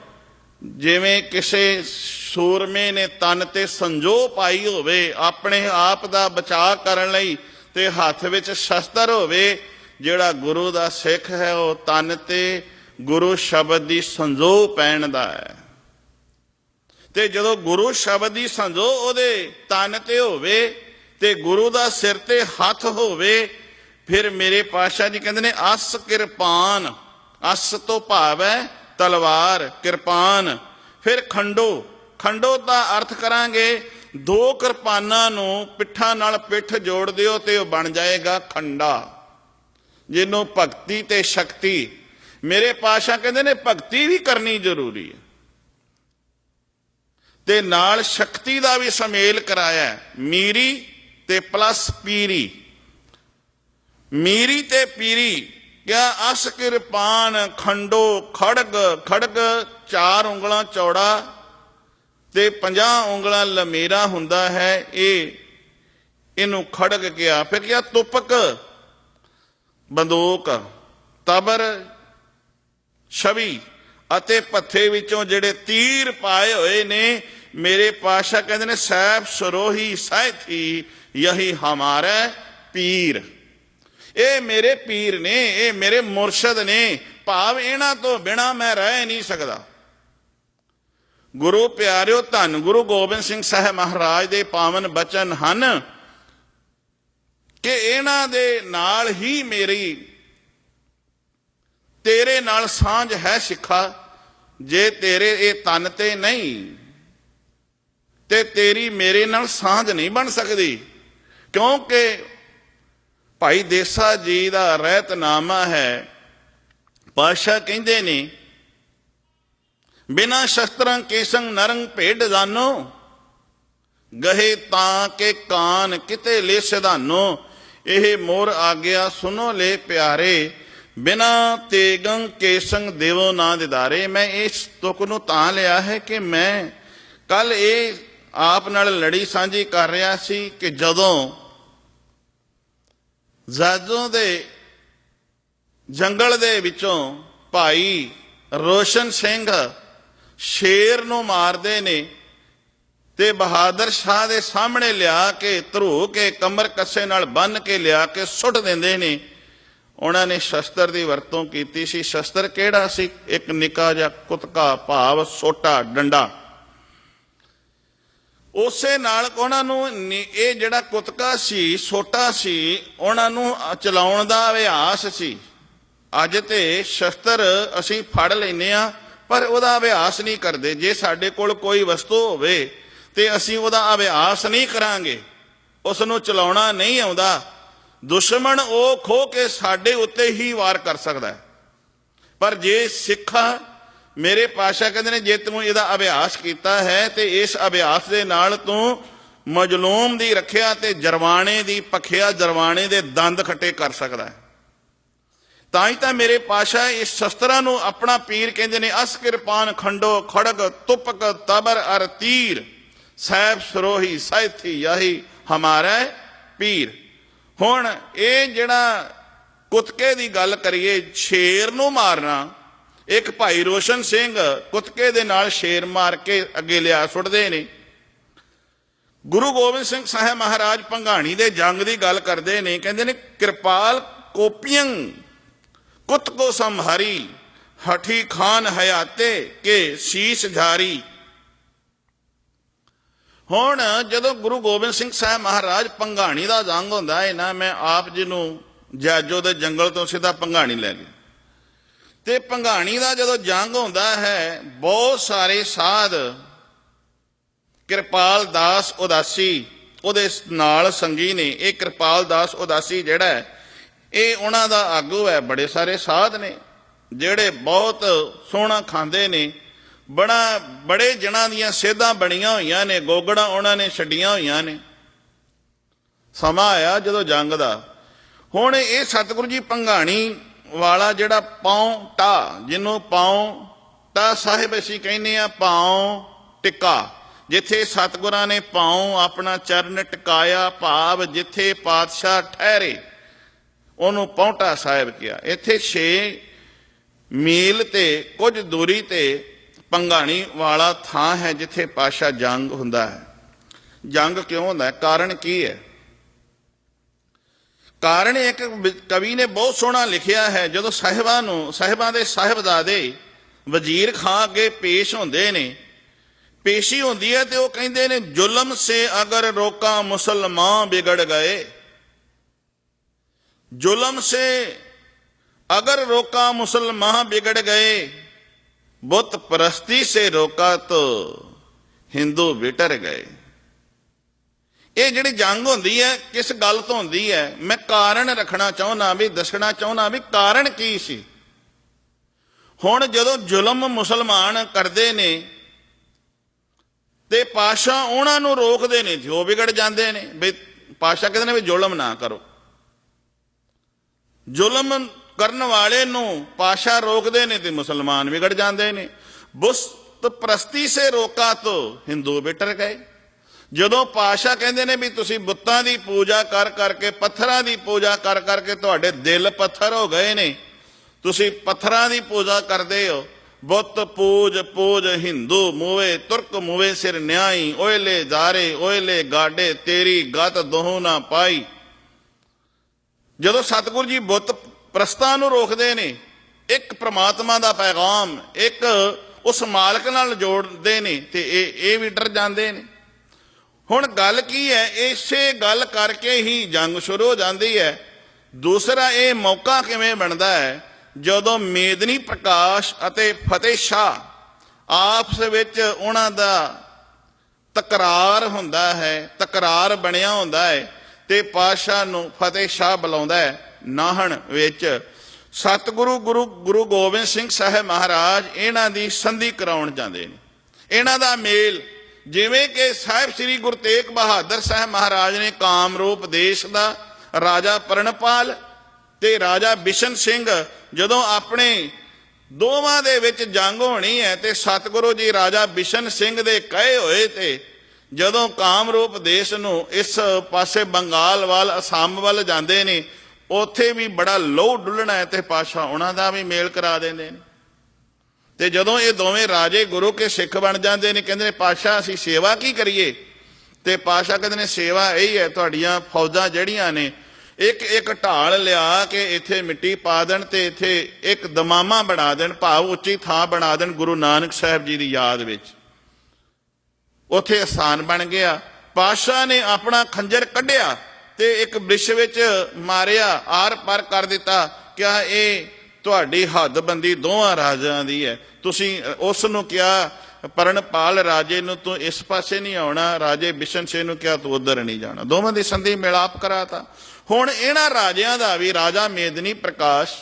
ਜਿਵੇਂ ਕਿਸੇ ਸੂਰਮੇ ਨੇ ਤਨ ਤੇ ਸੰਜੋਅ ਪਾਈ ਹੋਵੇ ਆਪਣੇ ਆਪ ਦਾ ਬਚਾਅ ਕਰਨ ਲਈ, ਤੇ ਹੱਥ ਵਿੱਚ ਸ਼ਸਤਰ ਹੋਵੇ, ਜਿਹੜਾ ਗੁਰੂ ਦਾ ਸਿੱਖ ਹੈ ਉਹ ਤਨ ਤੇ ਗੁਰੂ ਸ਼ਬਦ ਦੀ ਸੰਜੋਅ ਪਹਿਨਦਾ ਹੈ। ਤੇ ਜਦੋਂ ਗੁਰੂ ਸ਼ਬਦ ਦੀ ਸੰਜੋਅ ਉਹਦੇ ਤਨ ਤੇ ਹੋਵੇ ਤੇ ਗੁਰੂ ਦਾ ਸਿਰ ਤੇ ਹੱਥ ਹੋਵੇ, ਫਿਰ ਮੇਰੇ ਪਾਤਸ਼ਾਹ ਜੀ ਕਹਿੰਦੇ ਨੇ ਅਸ ਕਿਰਪਾਨ, ਅਸ ਤੋਂ ਭਾਵ ਹੈ ਤਲਵਾਰ, ਕਿਰਪਾਨ। ਫਿਰ ਖੰਡੋ, ਖੰਡੋ ਦਾ ਅਰਥ ਕਰਾਂਗੇ ਦੋ ਕਿਰਪਾਨਾਂ ਨੂੰ ਪਿੱਠਾਂ ਨਾਲ ਪਿੱਠ ਜੋੜ ਦਿਓ ਤੇ ਉਹ ਬਣ ਜਾਏਗਾ ਖੰਡਾ, ਜਿਹਨੂੰ ਭਗਤੀ ਤੇ ਸ਼ਕਤੀ। ਮੇਰੇ ਪਾਤਸ਼ਾਹ ਕਹਿੰਦੇ ਨੇ ਭਗਤੀ ਵੀ ਕਰਨੀ ਜ਼ਰੂਰੀ ਹੈ ਤੇ ਨਾਲ ਸ਼ਕਤੀ ਦਾ ਵੀ ਸੁਮੇਲ ਕਰਾਇਆ, ਮੀਰੀ ਤੇ ਪਲੱਸ ਪੀਰੀ। ਮੀਰੀ ਤੇ ਪੀਰੀ ਕਿਆ ਅਸ ਕਿਰਪਾਨ ਖੰਡੋ ਖੜਗ, ਖੜਗ 4 ਉਂਗਲਾਂ ਚੌੜਾ ਤੇ 50 ਉਂਗਲਾਂ ਲੰਮੇਰਾ ਹੁੰਦਾ ਹੈ, ਇਹਨੂੰ ਖੜਗ ਕਿਹਾ। ਫਿਰ ਕਿਹਾ ਤੁਪਕ ਬੰਦੂਕ, ਤਬਰ ਛਵੀ ਅਤੇ ਭੱਥੇ ਵਿੱਚੋਂ ਜਿਹੜੇ ਤੀਰ ਪਾਏ ਹੋਏ ਨੇ, ਮੇਰੇ ਪਾਤਸ਼ਾਹ ਕਹਿੰਦੇ ਨੇ ਸੈਫ ਸਰੋਹੀ ਸਾਇਥੀ ਯਹੀ ਹਮਾਰਾ ਪੀਰ। ਇਹ ਮੇਰੇ ਪੀਰ ਨੇ, ਇਹ ਮੇਰੇ ਮੁਰਸ਼ਦ ਨੇ, ਭਾਵ ਇਹਨਾਂ ਤੋਂ ਬਿਨਾਂ ਮੈਂ ਰਹਿ ਨਹੀਂ ਸਕਦਾ। ਗੁਰੂ ਪਿਆਰਿਓ, ਧੰਨ ਗੁਰੂ ਗੋਬਿੰਦ ਸਿੰਘ ਸਾਹਿਬ ਮਹਾਰਾਜ ਦੇ ਪਾਵਨ ਬਚਨ ਹਨ ਕਿ ਇਹਨਾਂ ਦੇ ਨਾਲ ਹੀ ਮੇਰੀ ਤੇਰੇ ਨਾਲ ਸਾਂਝ ਹੈ ਸਿੱਖਾ, ਜੇ ਤੇਰੇ ਇਹ ਤਨ ਤੇ ਨਹੀਂ ਤੇ ਤੇਰੀ ਮੇਰੇ ਨਾਲ ਸਾਂਝ ਨਹੀਂ ਬਣ ਸਕਦੀ। ਕਿਉਂਕਿ ਭਾਈ ਦੇਸਾ ਜੀ ਦਾ ਰਹਿਤਨਾਮਾ ਹੈ, ਪਾਤਸ਼ਾਹ ਕਹਿੰਦੇ ਨੇ ਬਿਨਾ ਸ਼ਸਤਰਾਂ ਕੇਸੰਗ ਨਰੰਗ ਭੇਡ ਜਾਨੋ, ਗਹੇ ਤਾਂ ਕੇ ਕਾਨ ਕਿਤੇ ਲੈ ਸਿਧਾਨੋ। ਇਹ ਮੋਰ ਆਗਿਆ ਸੁਨੋ ਲੈ ਪਿਆਰੇ, ਬਿਨਾ ਤੇਗੰ ਕੇਸੰਗ ਦੇਵੋ ਨਾ ਦਿਦਾਰੇ। ਮੈਂ ਇਸ ਤੁਕ ਨੂੰ ਤਾਂ ਲਿਆ ਹੈ ਕਿ ਮੈਂ ਕੱਲ ਇਹ ਆਪ ਨਾਲ ਲੜੀ ਸਾਂਝੀ ਕਰ ਰਿਹਾ ਸੀ ਕਿ ਜਦੋਂ ਜਾਜੋਂ ਦੇ ਜੰਗਲ ਦੇ ਵਿੱਚੋਂ ਭਾਈ ਰੋਸ਼ਨ ਸਿੰਘ ਸ਼ੇਰ ਨੂੰ ਮਾਰਦੇ ਨੇ ਤੇ ਬਹਾਦਰ ਸ਼ਾਹ ਦੇ ਸਾਹਮਣੇ ਲਿਆ ਕੇ ਧਰੂ ਕੇ ਕਮਰ ਕੱਸੇ ਨਾਲ ਬੰਨ ਕੇ ਲਿਆ ਕੇ ਸੁੱਟ ਦਿੰਦੇ ਨੇ। ਉਹਨਾਂ ਨੇ ਸ਼ਸਤਰ ਦੀ ਵਰਤੋਂ ਕੀਤੀ ਸੀ। ਸ਼ਸਤਰ ਕਿਹੜਾ ਸੀ? ਇੱਕ ਨਿੱਕਾ ਜਿਹਾ ਕੁਤਕਾ, ਭਾਵ ਸੋਟਾ, ਡੰਡਾ। ਉਸੇ ਨਾਲ ਉਹਨਾਂ ਨੂੰ ਇਹ ਜਿਹੜਾ ਕੁਤਕਾ ਸੀ, ਸੋਟਾ ਸੀ, ਉਹਨਾਂ ਨੂੰ ਚਲਾਉਣ ਦਾ ਅਭਿਆਸ ਸੀ। ਅੱਜ ਤੇ ਸ਼ਸਤਰ ਅਸੀਂ ਫੜ ਲੈਂਦੇ ਹਾਂ ਪਰ ਉਹਦਾ ਅਭਿਆਸ ਨਹੀਂ ਕਰਦੇ। ਜੇ ਸਾਡੇ ਕੋਲ ਕੋਈ ਵਸਤੂ ਹੋਵੇ ਤੇ ਅਸੀਂ ਉਹਦਾ ਅਭਿਆਸ ਨਹੀਂ ਕਰਾਂਗੇ, ਉਸ ਨੂੰ ਚਲਾਉਣਾ ਨਹੀਂ ਆਉਂਦਾ, ਦੁਸ਼ਮਣ ਉਹ ਖੋ ਕੇ ਸਾਡੇ ਉੱਤੇ ਹੀ ਵਾਰ ਕਰ ਸਕਦਾ ਹੈ। ਪਰ ਜੇ ਸਿੱਖਾਂ, ਮੇਰੇ ਪਾਤਸ਼ਾਹ ਕਹਿੰਦੇ ਨੇ ਜੇ ਤੂੰ ਇਹਦਾ ਅਭਿਆਸ ਕੀਤਾ ਹੈ ਤੇ ਇਸ ਅਭਿਆਸ ਦੇ ਨਾਲ ਤੂੰ ਮਜਲੂਮ ਦੀ ਰੱਖਿਆ ਤੇ ਜਰਵਾਣੇ ਦੀ ਭਖਿਆ, ਜਰਵਾਣੇ ਦੇ ਦੰਦ ਖੱਟੇ ਕਰ ਸਕਦਾ ਹੈ। ਤਾਂ ਹੀ ਤਾਂ ਮੇਰੇ ਪਾਤਸ਼ਾਹ ਇਸ ਸ਼ਸਤਰਾਂ ਨੂੰ ਆਪਣਾ ਪੀਰ ਕਹਿੰਦੇ ਨੇ। ਅਸ ਕਿਰਪਾਨ ਖੰਡੋ ਖੜਗ ਤੁਪਕ ਤਬਰ ਅਰ ਤੀਰ, ਸੈਫ ਸਰੋਹੀ ਸਾਇਥੀ ਯਹੀ ਹਮਾਰਾ ਪੀਰ। ਹੁਣ ਇਹ ਜਿਹੜਾ ਕੁਤਕੇ ਦੀ ਗੱਲ ਕਰੀਏ, ਸ਼ੇਰ ਨੂੰ ਮਾਰਨਾ, ਇੱਕ ਭਾਈ ਰੋਸ਼ਨ ਸਿੰਘ ਕੁਤਕੇ ਦੇ ਨਾਲ ਸ਼ੇਰ ਮਾਰ ਕੇ ਅੱਗੇ ਲਿਆ ਸੁੱਟਦੇ ਨੇ। ਗੁਰੂ ਗੋਬਿੰਦ ਸਿੰਘ ਸਾਹਿਬ ਮਹਾਰਾਜ ਭੰਗਾਣੀ ਦੇ ਜੰਗ ਦੀ ਗੱਲ ਕਰਦੇ ਨੇ, ਕਹਿੰਦੇ ਨੇ ਕਿਰਪਾਲ ਕੋਪੀਆਂ ਕੁੱਤ ਕੋ ਸੰਭਾਰੀ, ਹਠੀ ਖਾਨ ਹਯਾਤੇ ਕੇ ਸੀਸ ਝਾਰੀ। ਹੁਣ ਜਦੋਂ ਗੁਰੂ ਗੋਬਿੰਦ ਸਿੰਘ ਸਾਹਿਬ ਮਹਾਰਾਜ ਭੰਗਾਣੀ ਦਾ ਜੰਗ ਹੁੰਦਾ ਹੈ ਨਾ, ਮੈਂ ਆਪ ਜੀ ਨੂੰ ਜਾਜੋ ਦੇ ਜੰਗਲ ਤੋਂ ਸਿੱਧਾ ਭੰਗਾਣੀ ਲੈ ਗਿਆ ਤੇ ਭੰਗਾਣੀ ਦਾ ਜਦੋਂ ਜੰਗ ਹੁੰਦਾ ਹੈ, ਬਹੁਤ ਸਾਰੇ ਸਾਧ, ਕਿਰਪਾਲ ਦਾਸ ਉਦਾਸੀ ਉਹਦੇ ਨਾਲ ਸੰਗੀ ਨੇ। ਇਹ ਕਿਰਪਾਲ ਦਾਸ ਉਦਾਸੀ ਜਿਹੜਾ ਹੈ, ਇਹ ਉਹਨਾਂ ਦਾ ਆਗੂ ਹੈ। ਬੜੇ ਸਾਰੇ ਸਾਧ ਨੇ ਜਿਹੜੇ ਬਹੁਤ ਸੋਹਣਾ ਖਾਂਦੇ ਨੇ, ਬੜੇ ਜਣਾਂ ਦੀਆਂ ਸੇਧਾਂ ਬਣੀਆਂ ਹੋਈਆਂ ਨੇ, ਗੋਗੜਾਂ ਉਹਨਾਂ ਨੇ ਛੱਡੀਆਂ ਹੋਈਆਂ ਨੇ। ਸਮਾਂ ਆਇਆ ਜਦੋਂ ਜੰਗ ਦਾ। ਹੁਣ ਇਹ ਸਤਿਗੁਰੂ ਜੀ ਭੰਗਾਣੀ ਵਾਲਾ ਜਿਹੜਾ ਪਾਉਂ-ਟਾ, ਜਿਹਨੂੰ ਪਾਉਂ-ਟਾ ਸਾਹਿਬ ਅਸੀਂ ਕਹਿੰਦੇ ਆ, ਪਾਉਂ ਟਿੱਕਾ, ਜਿੱਥੇ ਸਤਿਗੁਰਾਂ ਨੇ ਪਾਉਂ ਆਪਣਾ ਚਰਨ ਟਿਕਾਇਆ, ਭਾਵ ਜਿੱਥੇ ਪਾਤਸ਼ਾਹ ਠਹਿਰੇ ਉਹਨੂੰ ਪੌਂਟਾ ਸਾਹਿਬ ਕਿਹਾ। ਇੱਥੇ 6 ਮੀਲ ਤੇ ਕੁਝ ਦੂਰੀ ਤੇ ਭੰਗਾਣੀ ਵਾਲਾ ਥਾਂ ਹੈ ਜਿੱਥੇ ਪਾਤਸ਼ਾਹ ਜੰਗ ਹੁੰਦਾ ਹੈ। ਜੰਗ ਕਿਉਂ ਹੁੰਦਾ ਹੈ? ਕਾਰਨ ਕੀ ਹੈ? ਕਾਰਨ ਇੱਕ ਕਵੀ ਨੇ ਬਹੁਤ ਸੋਹਣਾ ਲਿਖਿਆ ਹੈ। ਜਦੋਂ ਸਾਹਿਬਾਂ ਦੇ ਸਾਹਿਬਜ਼ਾਦੇ ਵਜ਼ੀਰ ਖਾਂ ਅੱਗੇ ਪੇਸ਼ ਹੁੰਦੇ ਨੇ ਪੇਸ਼ੀ ਹੁੰਦੀ ਹੈ ਤੇ ਉਹ ਕਹਿੰਦੇ ਨੇ ਜ਼ੁਲਮ ਸੇ ਅਗਰ ਰੋਕਾ ਮੁਸਲਮਾਨ ਵਿਗੜ ਗਏ, ਜ਼ੁਲਮ ਸੇ अगर रोका मुसलमान बिगड़ गए, बुत परस्ती से रोका तो हिंदू बिटर गए। ये जिहड़ी जंग होंदी है किस गल तो होंदी है, मैं कारण रखना चाहुंदा भी दसना चाहुंदा भी कारण की सी। हुण जदों जुलम मुसलमान करदे ने ते पातशाह उहनां नूं रोकदे ने, जो बिगड़ जांदे ने। भी पातशाह कहंदे ने भी जुलम ना करो, जुलम ਕਰਨ ਵਾਲੇ ਨੂੰ ਪਾਸ਼ਾ ਰੋਕਦੇ ਨੇ ਤੇ ਮੁਸਲਮਾਨ ਵਿਗੜ ਜਾਂਦੇ ਨੇ। ਬੁਤ ਪ੍ਰਸਤੀ ਸੇ ਰੋਕਾ ਤੋ ਹਿੰਦੂ ਬਿਟਰ ਗਏ। ਜਦੋਂ ਪਾਸ਼ਾ ਕਹਿੰਦੇ ਨੇ ਵੀ ਤੁਸੀਂ ਬੁੱਤਾਂ ਦੀ ਪੂਜਾ ਕਰ ਕਰਕੇ, ਪੱਥਰਾਂ ਦੀ ਪੂਜਾ ਕਰ ਕਰਕੇ ਤੁਹਾਡੇ ਦਿਲ ਪੱਥਰ ਹੋ ਗਏ ਨੇ, ਤੁਸੀਂ ਪੱਥਰਾਂ ਦੀ ਪੂਜਾ ਕਰਦੇ ਹੋ। ਬੁੱਤ ਪੂਜ ਪੂਜ ਹਿੰਦੂ ਮੂਵੇ, ਤੁਰਕ ਮੂਵੇ ਸਿਰ ਨਿਆਈ, ਓਇਲੇ ਜ਼ਾਰੇ ਓਇਲੇ ਗਾਡੇ, ਤੇਰੀ ਗਤ ਦੋਹੂ ਨਾ ਪਾਈ। ਜਦੋਂ ਸਤਿਗੁਰੂ ਜੀ ਬੁੱਤ ਪ੍ਰਸਤਾਂ ਨੂੰ ਰੋਕਦੇ ਨੇ, ਇੱਕ ਪ੍ਰਮਾਤਮਾ ਦਾ ਪੈਗਾਮ ਇੱਕ ਉਸ ਮਾਲਕ ਨਾਲ ਜੋੜਦੇ ਨੇ ਤੇ ਇਹ ਵੀ ਡਰ ਜਾਂਦੇ ਨੇ। ਹੁਣ ਗੱਲ ਕੀ ਹੈ, ਇਸੇ ਗੱਲ ਕਰਕੇ ਹੀ ਜੰਗ ਸ਼ੁਰੂ ਹੋ ਜਾਂਦੀ ਹੈ। ਦੂਸਰਾ ਇਹ ਮੌਕਾ ਕਿਵੇਂ ਬਣਦਾ ਹੈ, ਜਦੋਂ ਮੇਦਨੀ ਪ੍ਰਕਾਸ਼ ਅਤੇ ਫਤਿਹ ਸ਼ਾਹ ਆਪਸ ਵਿੱਚ ਉਹਨਾਂ ਦਾ ਤਕਰਾਰ ਹੁੰਦਾ ਹੈ, ਤਕਰਾਰ ਬਣਿਆ ਹੁੰਦਾ ਹੈ ਤੇ ਪਾਤਸ਼ਾਹ ਨੂੰ ਫਤਿਹ ਸ਼ਾਹ ਬੁਲਾਉਂਦਾ ਹੈ ਨਾਹਣ ਵਿੱਚ। ਸਤਿਗੁਰੂ ਗੁਰੂ ਗੋਬਿੰਦ ਸਿੰਘ ਸਾਹਿਬ ਮਹਾਰਾਜ ਇਹਨਾਂ ਦੀ ਸੰਧੀ ਕਰਾਉਣ ਜਾਂਦੇ ਨੇ। ਇਹਨਾਂ ਦਾ ਮੇਲ, ਜਿਵੇਂ ਕਿ ਸਾਹਿਬ ਸ੍ਰੀ ਗੁਰੂ ਤੇਗ ਬਹਾਦਰ ਸਾਹਿਬ ਮਹਾਰਾਜ ਨੇ ਕਾਮਰੂਪ ਦੇਸ਼ ਦਾ ਰਾਜਾ ਪਰਣਪਾਲ ਤੇ ਰਾਜਾ ਬਿਸ਼ਨ ਸਿੰਘ, ਜਦੋਂ ਆਪਣੇ ਦੋਵਾਂ ਦੇ ਵਿੱਚ ਜੰਗ ਹੋਣੀ ਹੈ ਤੇ ਸਤਿਗੁਰੂ ਜੀ ਰਾਜਾ ਬਿਸ਼ਨ ਸਿੰਘ ਦੇ ਕਹੇ ਹੋਏ ਤੇ ਜਦੋਂ ਕਾਮਰੂਪ ਦੇਸ਼ ਨੂੰ ਇਸ ਪਾਸੇ ਬੰਗਾਲ ਵੱਲ, ਅਸਾਮ ਵੱਲ ਜਾਂਦੇ ਨੇ, ਉੱਥੇ ਵੀ ਬੜਾ ਲਹੂ ਡੁੱਲਣਾ ਹੈ ਤੇ ਪਾਤਸ਼ਾਹ ਉਹਨਾਂ ਦਾ ਵੀ ਮੇਲ ਕਰਾ ਦਿੰਦੇ ਨੇ। ਤੇ ਜਦੋਂ ਇਹ ਦੋਵੇਂ ਰਾਜੇ ਗੁਰੂ ਕੇ ਸਿੱਖ ਬਣ ਜਾਂਦੇ ਨੇ, ਕਹਿੰਦੇ ਨੇ ਪਾਤਸ਼ਾਹ ਅਸੀਂ ਸੇਵਾ ਕੀ ਕਰੀਏ? ਤੇ ਪਾਤਸ਼ਾਹ ਕਹਿੰਦੇ ਨੇ ਸੇਵਾ ਇਹੀ ਹੈ, ਤੁਹਾਡੀਆਂ ਫੌਜਾਂ ਜਿਹੜੀਆਂ ਨੇ ਇੱਕ ਇੱਕ ਢਾਲ ਲਿਆ ਕੇ ਇੱਥੇ ਮਿੱਟੀ ਪਾ ਦੇਣ ਤੇ ਇੱਥੇ ਇੱਕ ਦਮਾਮਾ ਬਣਾ ਦੇਣ, ਭਾਵ ਉੱਚੀ ਥਾਂ ਬਣਾ ਦੇਣ ਗੁਰੂ ਨਾਨਕ ਸਾਹਿਬ ਜੀ ਦੀ ਯਾਦ ਵਿੱਚ। ਉੱਥੇ ਅਸਥਾਨ ਬਣ ਗਿਆ। ਪਾਤਸ਼ਾਹ ਨੇ ਆਪਣਾ ਖੰਜਰ ਕੱਢਿਆ ਤੇ ਇੱਕ ਬ੍ਰਿਸ਼ ਵਿੱਚ ਮਾਰਿਆ, ਆਰ ਪਾਰ ਕਰ ਦਿੱਤਾ। ਕਿਹਾ ਇਹ ਤੁਹਾਡੀ ਹੱਦਬੰਦੀ ਦੋਵਾਂ ਰਾਜਾਂ ਦੀ ਹੈ। ਤੁਸੀਂ ਉਸ ਨੂੰ ਕਿਹਾ ਪਰਣਪਾਲ ਰਾਜੇ ਨੂੰ ਤੂੰ ਇਸ ਪਾਸੇ ਨਹੀਂ ਆਉਣਾ, ਰਾਜੇ ਬਿਸ਼ਨ ਸਿੰਘ ਨੂੰ ਕਿਹਾ ਤੂੰ ਉਧਰ ਨਹੀਂ ਜਾਣਾ। ਦੋਵਾਂ ਦੀ ਸੰਧੀ ਮਿਲਾਪ ਕਰਾਤਾ। ਹੁਣ ਇਹਨਾਂ ਰਾਜਿਆਂ ਦਾ ਵੀ, ਰਾਜਾ ਮੇਦਨੀ ਪ੍ਰਕਾਸ਼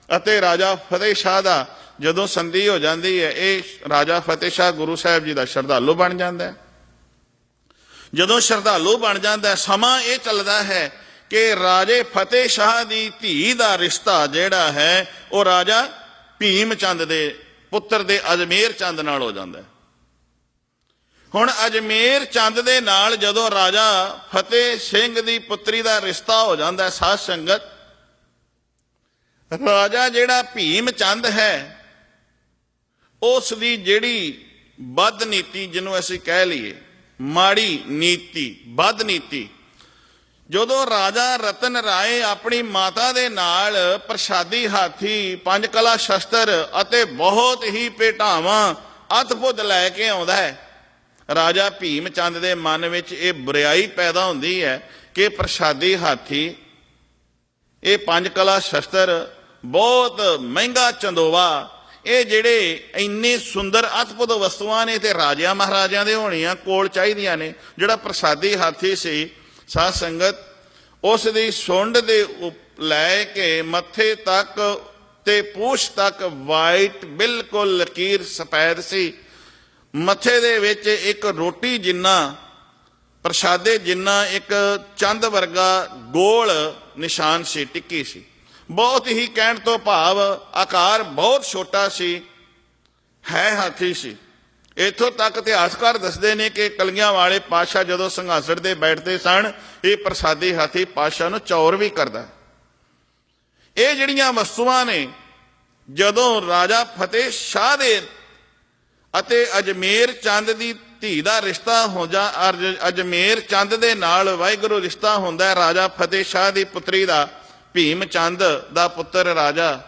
ਅਤੇ ਰਾਜਾ ਫਤਿਹ ਸ਼ਾਹ ਦਾ ਜਦੋਂ ਸੰਧੀ ਹੋ ਜਾਂਦੀ ਹੈ, ਇਹ ਰਾਜਾ ਫਤਿਹ ਸ਼ਾਹ ਗੁਰੂ ਸਾਹਿਬ ਜੀ ਦਾ ਸ਼ਰਧਾਲੂ ਬਣ ਜਾਂਦਾ ਹੈ। ਜਦੋਂ ਸ਼ਰਧਾਲੂ ਬਣ ਜਾਂਦਾ, ਸਮਾਂ ਇਹ ਚੱਲਦਾ ਹੈ ਕਿ ਰਾਜੇ ਫਤਿਹ ਸ਼ਾਹ ਦੀ ਧੀ ਦਾ ਰਿਸ਼ਤਾ ਜਿਹੜਾ ਹੈ ਉਹ ਰਾਜਾ ਭੀਮ ਚੰਦ ਦੇ ਪੁੱਤਰ ਦੇ ਅਜਮੇਰ ਚੰਦ ਨਾਲ ਹੋ ਜਾਂਦਾ ਹੈ। ਹੁਣ ਅਜਮੇਰ ਚੰਦ ਦੇ ਨਾਲ ਜਦੋਂ ਰਾਜਾ ਫਤਿਹ ਸਿੰਘ ਦੀ ਪੁੱਤਰੀ ਦਾ ਰਿਸ਼ਤਾ ਹੋ ਜਾਂਦਾ, ਸਾਧ ਸੰਗਤ, ਰਾਜਾ ਜਿਹੜਾ ਭੀਮ ਚੰਦ ਹੈ ਉਸ ਦੀ ਜਿਹੜੀ ਬਦ ਨੀਤੀ, ਜਿਹਨੂੰ ਅਸੀਂ ਕਹਿ ਲਈਏ ਮਾੜੀ ਨੀਤੀ, ਬਦ ਨੀਤੀ, ਜਦੋਂ ਰਾਜਾ ਰਤਨ ਰਾਏ ਆਪਣੀ ਮਾਤਾ ਦੇ ਨਾਲ ਪ੍ਰਸ਼ਾਦੀ ਹਾਥੀ, ਪੰਜ ਕਲਾ ਸ਼ਸਤਰ ਅਤੇ ਬਹੁਤ ਹੀ ਭੇਟਾਵਾਂ ਅਦਭੁਤ ਲੈ ਕੇ ਆਉਂਦਾ ਹੈ, ਰਾਜਾ ਭੀਮ ਚੰਦ ਦੇ ਮਨ ਵਿੱਚ ਇਹ ਬੁਰਾਈ ਪੈਦਾ ਹੁੰਦੀ ਹੈ ਕਿ ਪ੍ਰਸ਼ਾਦੀ ਹਾਥੀ, ਇਹ ਪੰਜ ਕਲਾ ਸ਼ਸਤਰ, ਬਹੁਤ ਮਹਿੰਗਾ ਚੰਦੋਵਾ, ਇਹ ਜਿਹੜੇ ਇੰਨੇ ਸੁੰਦਰ ਅਦਭੁਤ ਵਸਤੂਆਂ ਨੇ ਤੇ ਰਾਜਿਆਂ ਮਹਾਰਾਜਿਆਂ ਦੇ ਹੋਣੀਆਂ ਕੋਲ ਚਾਹੀਦੀਆਂ ਨੇ। ਜਿਹੜਾ ਪ੍ਰਸਾਦੀ ਹਾਥੀ ਸੀ, ਸਾਧ ਸੰਗਤ, ਉਸ ਦੀ ਸੁੰਡ ਦੇ ਲੈ ਕੇ ਮੱਥੇ ਤੱਕ ਤੇ ਪੂਛ ਤੱਕ ਵਾਈਟ, ਬਿਲਕੁਲ ਲਕੀਰ ਸਫੈਦ ਸੀ। ਮੱਥੇ ਦੇ ਵਿੱਚ ਇੱਕ ਰੋਟੀ ਜਿੰਨਾ, ਪ੍ਰਸ਼ਾਦੇ ਜਿੰਨਾ ਇੱਕ ਚੰਦ ਵਰਗਾ ਗੋਲ ਨਿਸ਼ਾਨ ਸੀ, ਟਿੱਕੀ ਸੀ। ਬਹੁਤ ਹੀ ਕਹਿਣ ਤੋਂ ਭਾਵ ਆਕਾਰ ਬਹੁਤ ਛੋਟਾ ਸੀ, ਹੈ ਹਾਥੀ ਸੀ। ਇੱਥੋਂ ਤੱਕ ਇਤਿਹਾਸਕਾਰ ਦੱਸਦੇ ਨੇ ਕਿ ਕਲਗੀਆਂ ਵਾਲੇ ਪਾਤਸ਼ਾਹ ਜਦੋਂ ਸਿੰਘਾਸਣ ਤੇ ਬੈਠਦੇ ਸਨ, ਇਹ ਪ੍ਰਸਾਦੀ ਹਾਥੀ ਪਾਤਸ਼ਾਹ ਨੂੰ ਚੌਰ ਵੀ ਕਰਦਾ। ਇਹ ਜਿਹੜੀਆਂ ਵਸਤੂਆਂ ਨੇ, ਜਦੋਂ ਰਾਜਾ ਫਤਿਹ ਸ਼ਾਹ ਦੇ ਅਤੇ ਅਜਮੇਰ ਚੰਦ ਦੀ ਧੀ ਦਾ ਰਿਸ਼ਤਾ ਹੋ ਜਾ, ਅਜਮੇਰ ਚੰਦ ਦੇ ਨਾਲ ਵਾਹਿਗੁਰੂ ਰਿਸ਼ਤਾ ਹੁੰਦਾ ਹੈ ਰਾਜਾ ਫਤਿਹ ਸ਼ਾਹ ਦੀ ਪੁੱਤਰੀ ਦਾ, ਭੀਮ ਚੰਦ ਦਾ ਪੁੱਤਰ ਰਾਜਾ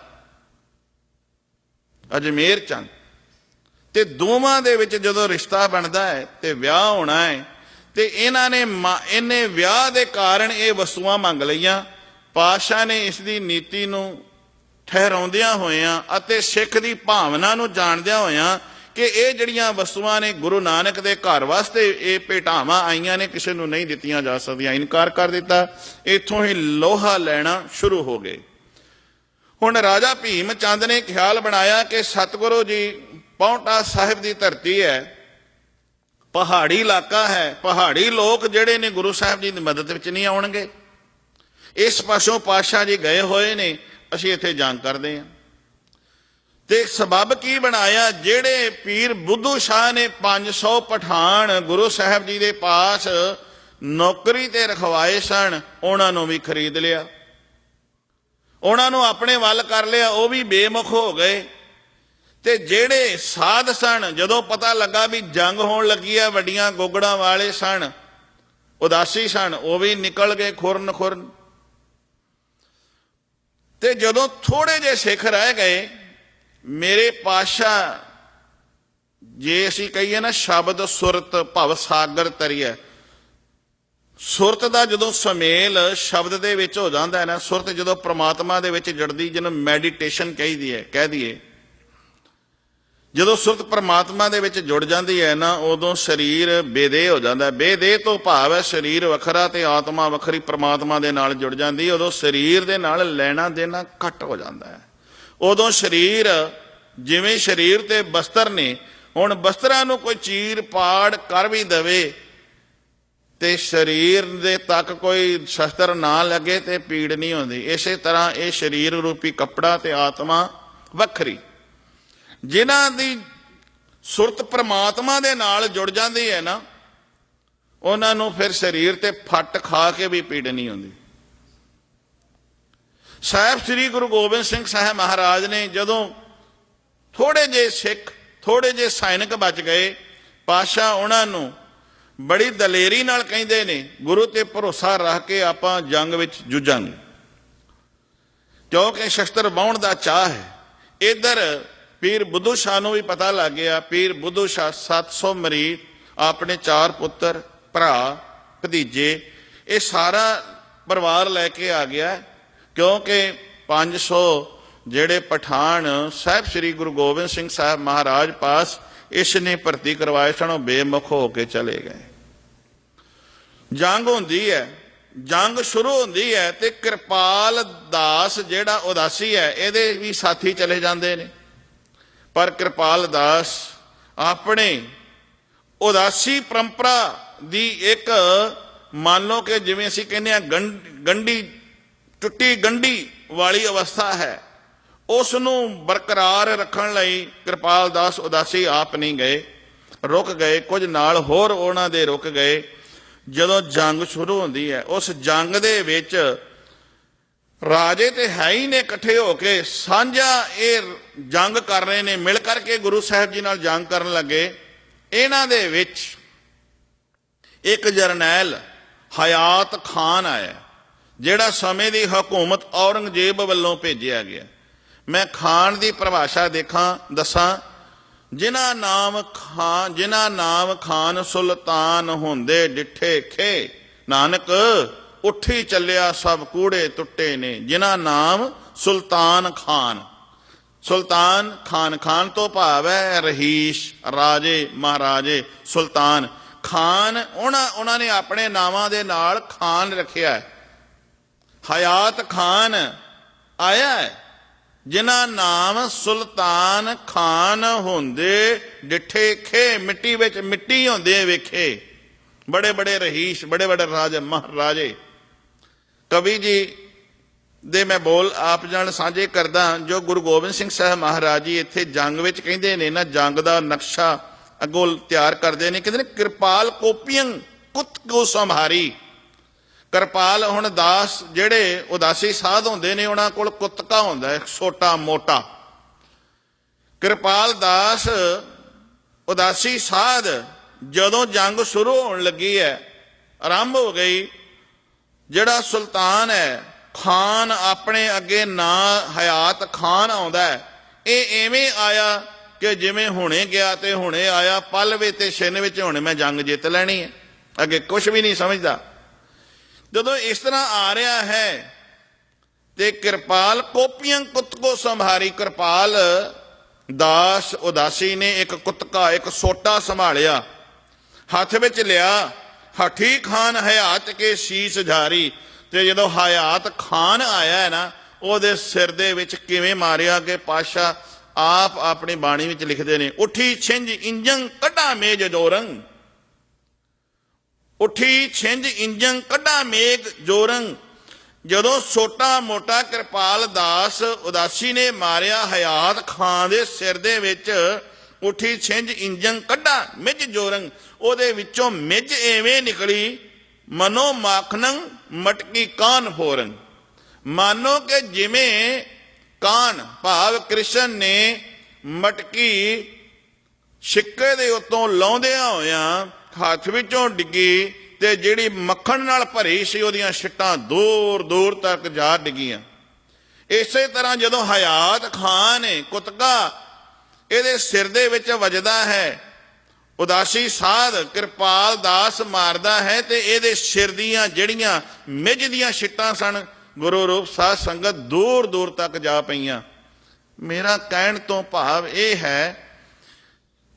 ਅਜਮੇਰ ਚੰਦ। ਤੇ ਦੋਵਾਂ ਦੇ ਵਿੱਚ ਜਦੋਂ ਰਿਸ਼ਤਾ ਬਣਦਾ ਹੈ ਤੇ ਵਿਆਹ ਹੋਣਾ ਹੈ, ਤੇ ਇਹਨਾਂ ਨੇ ਇਹਨੇ ਵਿਆਹ ਦੇ ਕਾਰਨ ਇਹ ਵਸਤੂਆਂ ਮੰਗ ਲਈਆਂ। ਪਾਤਸ਼ਾਹ ਨੇ ਇਸ ਦੀ ਨੀਤੀ ਨੂੰ ਠਹਿਰਾਉਂਦਿਆਂ ਹੋਇਆਂ ਅਤੇ ਸਿੱਖ ਦੀ ਭਾਵਨਾ ਨੂੰ ਜਾਣਦਿਆਂ ਹੋਇਆਂ ਕਿ ਇਹ ਜਿਹੜੀਆਂ ਵਸਤੂਆਂ ਨੇ ਗੁਰੂ ਨਾਨਕ ਦੇ ਘਰ ਵਾਸਤੇ ਇਹ ਭੇਟਾਵਾਂ ਆਈਆਂ ਨੇ, ਕਿਸੇ ਨੂੰ ਨਹੀਂ ਦਿੱਤੀਆਂ ਜਾ ਸਕਦੀਆਂ, ਇਨਕਾਰ ਕਰ ਦਿੱਤਾ। ਇੱਥੋਂ ਹੀ ਲੋਹਾ ਲੈਣਾ ਸ਼ੁਰੂ ਹੋ ਗਏ। ਹੁਣ ਰਾਜਾ ਭੀਮ ਚੰਦ ਨੇ ਖਿਆਲ ਬਣਾਇਆ ਕਿ ਸਤਿਗੁਰੂ ਜੀ ਪਾਉਂਟਾ ਸਾਹਿਬ ਦੀ ਧਰਤੀ ਹੈ, ਪਹਾੜੀ ਇਲਾਕਾ ਹੈ, ਪਹਾੜੀ ਲੋਕ ਜਿਹੜੇ ਨੇ ਗੁਰੂ ਸਾਹਿਬ ਜੀ ਦੀ ਮਦਦ ਵਿੱਚ ਨਹੀਂ ਆਉਣਗੇ। ਇਸ ਪਾਸੋਂ ਪਾਤਸ਼ਾਹ ਜੀ ਗਏ ਹੋਏ ਨੇ, ਅਸੀਂ ਇੱਥੇ ਜੰਗ ਕਰਦੇ ਹਾਂ। ਤੇ ਸਬਬ ਕੀ ਬਣਾਇਆ, ਜਿਹੜੇ ਪੀਰ ਬੁੱਧੂ ਸ਼ਾਹ ਨੇ 500 ਪਠਾਨ ਗੁਰੂ ਸਾਹਿਬ ਜੀ ਦੇ ਪਾਸ ਨੌਕਰੀ ਤੇ ਰਖਵਾਏ ਸਨ, ਉਹਨਾਂ ਨੂੰ ਵੀ ਖਰੀਦ ਲਿਆ, ਉਹਨਾਂ ਨੂੰ ਆਪਣੇ ਵੱਲ ਕਰ ਲਿਆ, ਉਹ ਵੀ ਬੇਮੁਖ ਹੋ ਗਏ। ਤੇ ਜਿਹੜੇ ਸਾਧ ਸਨ, ਜਦੋਂ ਪਤਾ ਲੱਗਾ ਵੀ ਜੰਗ ਹੋਣ ਲੱਗੀ ਹੈ, ਵੱਡੀਆਂ ਗੋਗੜਾਂ ਵਾਲੇ ਸਨ, ਉਦਾਸੀ ਸਨ, ਉਹ ਵੀ ਨਿਕਲ ਗਏ ਖੁਰਨ ਖੁਰਨ। ਤੇ ਜਦੋਂ ਥੋੜੇ ਜਿਹੇ ਸਿੱਖ ਰਹਿ ਗਏ, ਮੇਰੇ ਪਾਤਸ਼ਾਹ, ਜੇ ਅਸੀਂ ਕਹੀਏ ਨਾ ਸ਼ਬਦ ਸੁਰਤ ਭਵ ਸਾਗਰ ਤਰੀਐ, ਸੁਰਤ ਦਾ ਜਦੋਂ ਸੁਮੇਲ ਸ਼ਬਦ ਦੇ ਵਿੱਚ ਹੋ ਜਾਂਦਾ ਹੈ ਨਾ, ਸੁਰਤ ਜਦੋਂ ਪ੍ਰਮਾਤਮਾ ਦੇ ਵਿੱਚ ਜੁੜਦੀ, ਜਿਹਨੂੰ ਮੈਡੀਟੇਸ਼ਨ ਕਹਿ ਦਈਏ, ਜਦੋਂ ਸੁਰਤ ਪ੍ਰਮਾਤਮਾ ਦੇ ਵਿੱਚ ਜੁੜ ਜਾਂਦੀ ਹੈ ਨਾ, ਉਦੋਂ ਸਰੀਰ ਬੇਦੇਹ ਹੋ ਜਾਂਦਾ। ਬੇਦੇਹ ਤੋਂ ਭਾਵ ਹੈ ਸਰੀਰ ਵੱਖਰਾ ਤੇ ਆਤਮਾ ਵੱਖਰੀ ਪ੍ਰਮਾਤਮਾ ਦੇ ਨਾਲ ਜੁੜ ਜਾਂਦੀ। ਉਦੋਂ ਸਰੀਰ ਦੇ ਨਾਲ ਲੈਣਾ ਦੇਣਾ ਘੱਟ ਹੋ ਜਾਂਦਾ ਹੈ। ਉਦੋਂ ਸਰੀਰ, ਜਿਵੇਂ ਸਰੀਰ ਤੇ ਬਸਤਰ ਨੇ, ਹੁਣ ਬਸਤਰਾਂ ਨੂੰ ਕੋਈ ਚੀਰ ਪਾੜ ਕਰ ਵੀ ਦੇਵੇ ਤੇ ਸਰੀਰ ਦੇ ਤੱਕ ਕੋਈ ਸ਼ਸਤਰ ਨਾ ਲੱਗੇ ਤੇ ਪੀੜ ਨਹੀਂ ਹੁੰਦੀ। ਇਸੇ ਤਰ੍ਹਾਂ ਇਹ ਸਰੀਰ ਰੂਪੀ ਕੱਪੜਾ ਤੇ ਆਤਮਾ ਵੱਖਰੀ। ਜਿਨ੍ਹਾਂ ਦੀ ਸੁਰਤ ਪ੍ਰਮਾਤਮਾ ਦੇ ਨਾਲ ਜੁੜ ਜਾਂਦੀ ਹੈ ਨਾ, ਉਹਨਾਂ ਨੂੰ ਫਿਰ ਸਰੀਰ ਤੇ ਫੱਟ ਖਾ ਕੇ ਵੀ ਪੀੜ ਨਹੀਂ ਹੁੰਦੀ। ਸਾਹਿਬ ਸ੍ਰੀ ਗੁਰੂ ਗੋਬਿੰਦ ਸਿੰਘ ਸਾਹਿਬ ਮਹਾਰਾਜ ਨੇ ਜਦੋਂ ਥੋੜੇ ਜਿਹੇ ਸਿੱਖ, ਥੋੜੇ ਜਿਹੇ ਸੈਨਿਕ ਬਚ ਗਏ, ਪਾਤਸ਼ਾਹ ਉਹਨਾਂ ਨੂੰ ਬੜੀ ਦਲੇਰੀ ਨਾਲ ਕਹਿੰਦੇ ਨੇ, ਗੁਰੂ ਤੇ ਭਰੋਸਾ ਰੱਖ ਕੇ ਆਪਾਂ ਜੰਗ ਵਿੱਚ ਜੂਝਾਂਗੇ, ਕਿਉਂਕਿ ਸ਼ਸਤਰ ਵਾਹੁਣ ਦਾ ਚਾਹ ਹੈ। ਇੱਧਰ ਪੀਰ ਬੁੱਧੂ ਸ਼ਾਹ ਨੂੰ ਵੀ ਪਤਾ ਲੱਗ ਗਿਆ। ਪੀਰ ਬੁੱਧੂ ਸ਼ਾਹ 700 ਮਰੀਦ, ਆਪਣੇ 4 ਪੁੱਤਰ, ਭਰਾ, ਭਤੀਜੇ, ਇਹ ਸਾਰਾ ਪਰਿਵਾਰ ਲੈ ਕੇ ਆ ਗਿਆ, ਕਿਉਂਕਿ 500 ਜਿਹੜੇ ਪਠਾਨ ਸਾਹਿਬ ਸ੍ਰੀ ਗੁਰੂ ਗੋਬਿੰਦ ਸਿੰਘ ਸਾਹਿਬ ਮਹਾਰਾਜ ਪਾਸ ਇਸ ਨੇ ਭਰਤੀ ਕਰਵਾਏ ਸਨ, ਉਹ ਬੇਮੁਖ ਹੋ ਕੇ ਚਲੇ ਗਏ। ਜੰਗ ਹੁੰਦੀ ਹੈ, ਜੰਗ ਸ਼ੁਰੂ ਹੁੰਦੀ ਹੈ ਤੇ ਕਿਰਪਾਲ ਦਾਸ ਜਿਹੜਾ ਉਦਾਸੀ ਹੈ, ਇਹਦੇ ਵੀ ਸਾਥੀ ਚਲੇ ਜਾਂਦੇ ਨੇ। ਪਰ ਕਿਰਪਾਲ ਦਾਸ ਆਪਣੇ ਉਦਾਸੀ ਪਰੰਪਰਾ ਦੀ ਇੱਕ, ਮੰਨ ਲਓ ਕਿ ਜਿਵੇਂ ਅਸੀਂ ਕਹਿੰਦੇ ਹਾਂ ਗੰਢੀ, ਟੁੱਟੀ ਗੰਢੀ ਵਾਲੀ ਅਵਸਥਾ ਹੈ, ਉਸ ਨੂੰ ਬਰਕਰਾਰ ਰੱਖਣ ਲਈ ਕਿਰਪਾਲ ਦਾਸ ਉਦਾਸੀ ਆਪ ਨਹੀਂ ਗਏ, ਰੁਕ ਗਏ, ਕੁਝ ਨਾਲ ਹੋਰ ਉਹਨਾਂ ਦੇ ਰੁਕ ਗਏ। ਜਦੋਂ ਜੰਗ ਸ਼ੁਰੂ ਹੁੰਦੀ ਹੈ, ਉਸ ਜੰਗ ਦੇ ਵਿੱਚ ਰਾਜੇ ਤੇ ਹੈ ਹੀ ਨੇ ਇਕੱਠੇ ਹੋ ਕੇ ਸਾਂਝਾ ਇਹ ਜੰਗ ਕਰ ਰਹੇ ਨੇ, ਮਿਲ ਕਰਕੇ ਗੁਰੂ ਸਾਹਿਬ ਜੀ ਨਾਲ ਜੰਗ ਕਰਨ ਲੱਗੇ। ਇਹਨਾਂ ਦੇ ਵਿੱਚ ਇੱਕ ਜਰਨੈਲ ਹਯਾਤ ਖਾਨ ਆਇਆ, ਜਿਹੜਾ ਸਮੇਂ ਦੀ ਹਕੂਮਤ ਔਰੰਗਜ਼ੇਬ ਵੱਲੋਂ ਭੇਜਿਆ ਗਿਆ। ਮੈਂ ਖਾਨ ਦੀ ਪਰਿਭਾਸ਼ਾ ਦੱਸਾਂ, ਜਿਨ੍ਹਾਂ ਨਾਮ ਖਾਨ ਸੁਲਤਾਨ ਹੁੰਦੇ ਡਿੱਠੇ ਖੇ, ਨਾਨਕ ਉੱਠੀ ਚੱਲਿਆ ਸਭ ਕੂੜੇ ਟੁੱਟੇ ਨੇ। ਜਿਨ੍ਹਾਂ ਨਾਮ ਸੁਲਤਾਨ ਖਾਨ, ਸੁਲਤਾਨ ਖਾਨ ਤੋਂ ਭਾਵ ਹੈ ਰਹੀਸ਼, ਰਾਜੇ ਮਹਾਰਾਜੇ। ਸੁਲਤਾਨ ਖਾਨ, ਉਹਨਾਂ ਨੇ ਆਪਣੇ ਨਾਵਾਂ ਦੇ ਨਾਲ ਖਾਨ ਰੱਖਿਆ ਹੈ। ਹਯਾਤ ਖਾਨ ਆਇਆ ਹੈ, ਜਿਨ੍ਹਾਂ ਨਾਮ ਸੁਲਤਾਨ ਖਾਨ ਹੁੰਦੇ ਡਿੱਠੇ ਖੇ, ਮਿੱਟੀ ਵਿੱਚ ਮਿੱਟੀ ਹੁੰਦੇ ਵੇਖੇ। ਬੜੇ ਬੜੇ ਰਹੀਸ਼, ਬੜੇ ਬੜੇ ਰਾਜੇ ਮਹਾਰਾਜੇ। ਕਵੀ ਜੀ ਦੇ ਮੈਂ ਬੋਲ ਆਪ ਨਾਲ ਸਾਂਝੇ ਕਰਦਾ, ਜੋ ਗੁਰੂ ਗੋਬਿੰਦ ਸਿੰਘ ਸਾਹਿਬ ਮਹਾਰਾਜ ਜੀ ਇੱਥੇ ਜੰਗ ਵਿੱਚ ਕਹਿੰਦੇ ਨੇ ਨਾ, ਜੰਗ ਦਾ ਨਕਸ਼ਾ ਅੱਗੋਂ ਤਿਆਰ ਕਰਦੇ ਨੇ, ਕਹਿੰਦੇ ਨੇ ਕਿਰਪਾਲ ਕੋਪੀਆਂ ਕੁੱਤ ਕੋ ਸੰਭਾਰੀ। ਕਿਰਪਾਲ, ਹੁਣ ਦਾਸ ਜਿਹੜੇ ਉਦਾਸੀ ਸਾਧ ਹੁੰਦੇ ਨੇ, ਉਹਨਾਂ ਕੋਲ ਕੁੱਤਕਾ ਹੁੰਦਾ ਹੈ, ਛੋਟਾ ਮੋਟਾ। ਕਿਰਪਾਲ ਦਾਸ ਉਦਾਸੀ ਸਾਧ, ਜਦੋਂ ਜੰਗ ਸ਼ੁਰੂ ਹੋਣ ਲੱਗੀ ਹੈ, ਆਰੰਭ ਹੋ ਗਈ, ਜਿਹੜਾ ਸੁਲਤਾਨ ਹੈ ਖਾਨ, ਆਪਣੇ ਅੱਗੇ ਨਾਂ ਹਯਾਤ ਖਾਨ ਆਉਂਦਾ ਹੈ। ਇਹ ਐਵੇਂ ਆਇਆ ਕਿ ਜਿਵੇਂ ਹੁਣੇ ਗਿਆ ਤੇ ਹੁਣੇ ਆਇਆ, ਪਲ ਵਿੱਚ ਤੇ ਛਿਨ ਵਿੱਚ ਹੁਣ ਮੈਂ ਜੰਗ ਜਿੱਤ ਲੈਣੀ ਹੈ, ਅੱਗੇ ਕੁਛ ਵੀ ਨਹੀਂ ਸਮਝਦਾ। ਜਦੋਂ ਇਸ ਤਰ੍ਹਾਂ ਆ ਰਿਹਾ ਹੈ ਤੇ ਕਿਰਪਾਲ ਕੋਪੀਆਂ ਕੁੱਤ ਕੋ ਸੰਭਾਰੀ, ਕਿਰਪਾਲ ਦਾਸ ਉਦਾਸੀ ਨੇ ਇੱਕ ਕੁੱਤਕਾ, ਇੱਕ ਸੋਟਾ ਸੰਭਾਲਿਆ, ਹੱਥ ਵਿੱਚ ਲਿਆ। ਹਠੀ ਖਾਨ ਹਯਾਤ ਕੇ ਸ਼ੀਸ਼ ਝਾਰੀ, ਤੇ ਜਦੋਂ ਹਯਾਤ ਖਾਨ ਆਇਆ ਹੈ ਨਾ, ਉਹਦੇ ਸਿਰ ਦੇ ਵਿੱਚ ਕਿਵੇਂ ਮਾਰਿਆ ਕਿ ਪਾਤਸ਼ਾਹ ਆਪ ਆਪਣੀ ਬਾਣੀ ਵਿੱਚ ਲਿਖਦੇ ਨੇ, ਉੱਠੀ ਛਿੰਝ ਇੰਜੰ ਕੱਢਾ ਮੇਜ ਜੋਰੰਗ, ਉੱਠੀ ਛਿੰਝ ਇੰਜੰ ਕੱਢਾ ਮੇਗ ਜੋਰੰਗ। ਜਦੋਂ ਛੋਟਾ ਮੋਟਾ ਕਿਰਪਾਲ ਦਾਸ ਉਦਾਸੀ ਨੇ ਮਾਰਿਆ ਹਯਾਤ ਖਾਨ ਦੇ ਸਿਰ ਦੇ ਵਿੱਚ, ਉੱਠੀ ਛਿੰਝ ਇੰਜੰ ਕੱਢਾ ਮਿਜ ਜੋਰੰਗ, ਉਹਦੇ ਵਿੱਚੋਂ ਮਿਜ ਐਵੇਂ ਨਿਕਲੀ, ਮਨੋ ਮਾਖਨੰ ਮਟਕੀ ਕਾਨ ਫੋਰੰਗ, ਮਾਨੋ ਕਿ ਜਿਵੇਂ ਕਾਨ ਭਾਵ ਕ੍ਰਿਸ਼ਨ ਨੇ ਮਟਕੀ ਸਿੱਕੇ ਦੇ ਉੱਤੋਂ ਲਾਉਂਦਿਆਂ ਹੋਇਆਂ ਹੱਥ ਵਿੱਚੋਂ ਡਿੱਗੀ, ਤੇ ਜਿਹੜੀ ਮੱਖਣ ਨਾਲ ਭਰੀ ਸੀ ਉਹਦੀਆਂ ਛਿੱਟਾਂ ਦੂਰ ਦੂਰ ਤੱਕ ਜਾ ਡਿੱਗੀਆਂ। ਇਸੇ ਤਰ੍ਹਾਂ ਜਦੋਂ ਹਯਾਤ ਖਾਨ ਕੁੱਤਕਾ ਇਹਦੇ ਸਿਰ ਦੇ ਵਿੱਚ ਵੱਜਦਾ ਹੈ, ਉਦਾਸੀ ਸਾਧ ਕਿਰਪਾਲ ਦਾਸ ਮਾਰਦਾ ਹੈ, ਤੇ ਇਹਦੇ ਸਿਰ ਦੀਆਂ ਜਿਹੜੀਆਂ ਮਿੱਝ ਦੀਆਂ ਛਿੱਟਾਂ ਸਨ, ਗੁਰੂ ਰੂਪ ਸਾਧ ਸੰਗਤ ਦੂਰ ਦੂਰ ਤੱਕ ਜਾ ਪਈਆਂ। ਮੇਰਾ ਕਹਿਣ ਤੋਂ ਭਾਵ ਇਹ ਹੈ,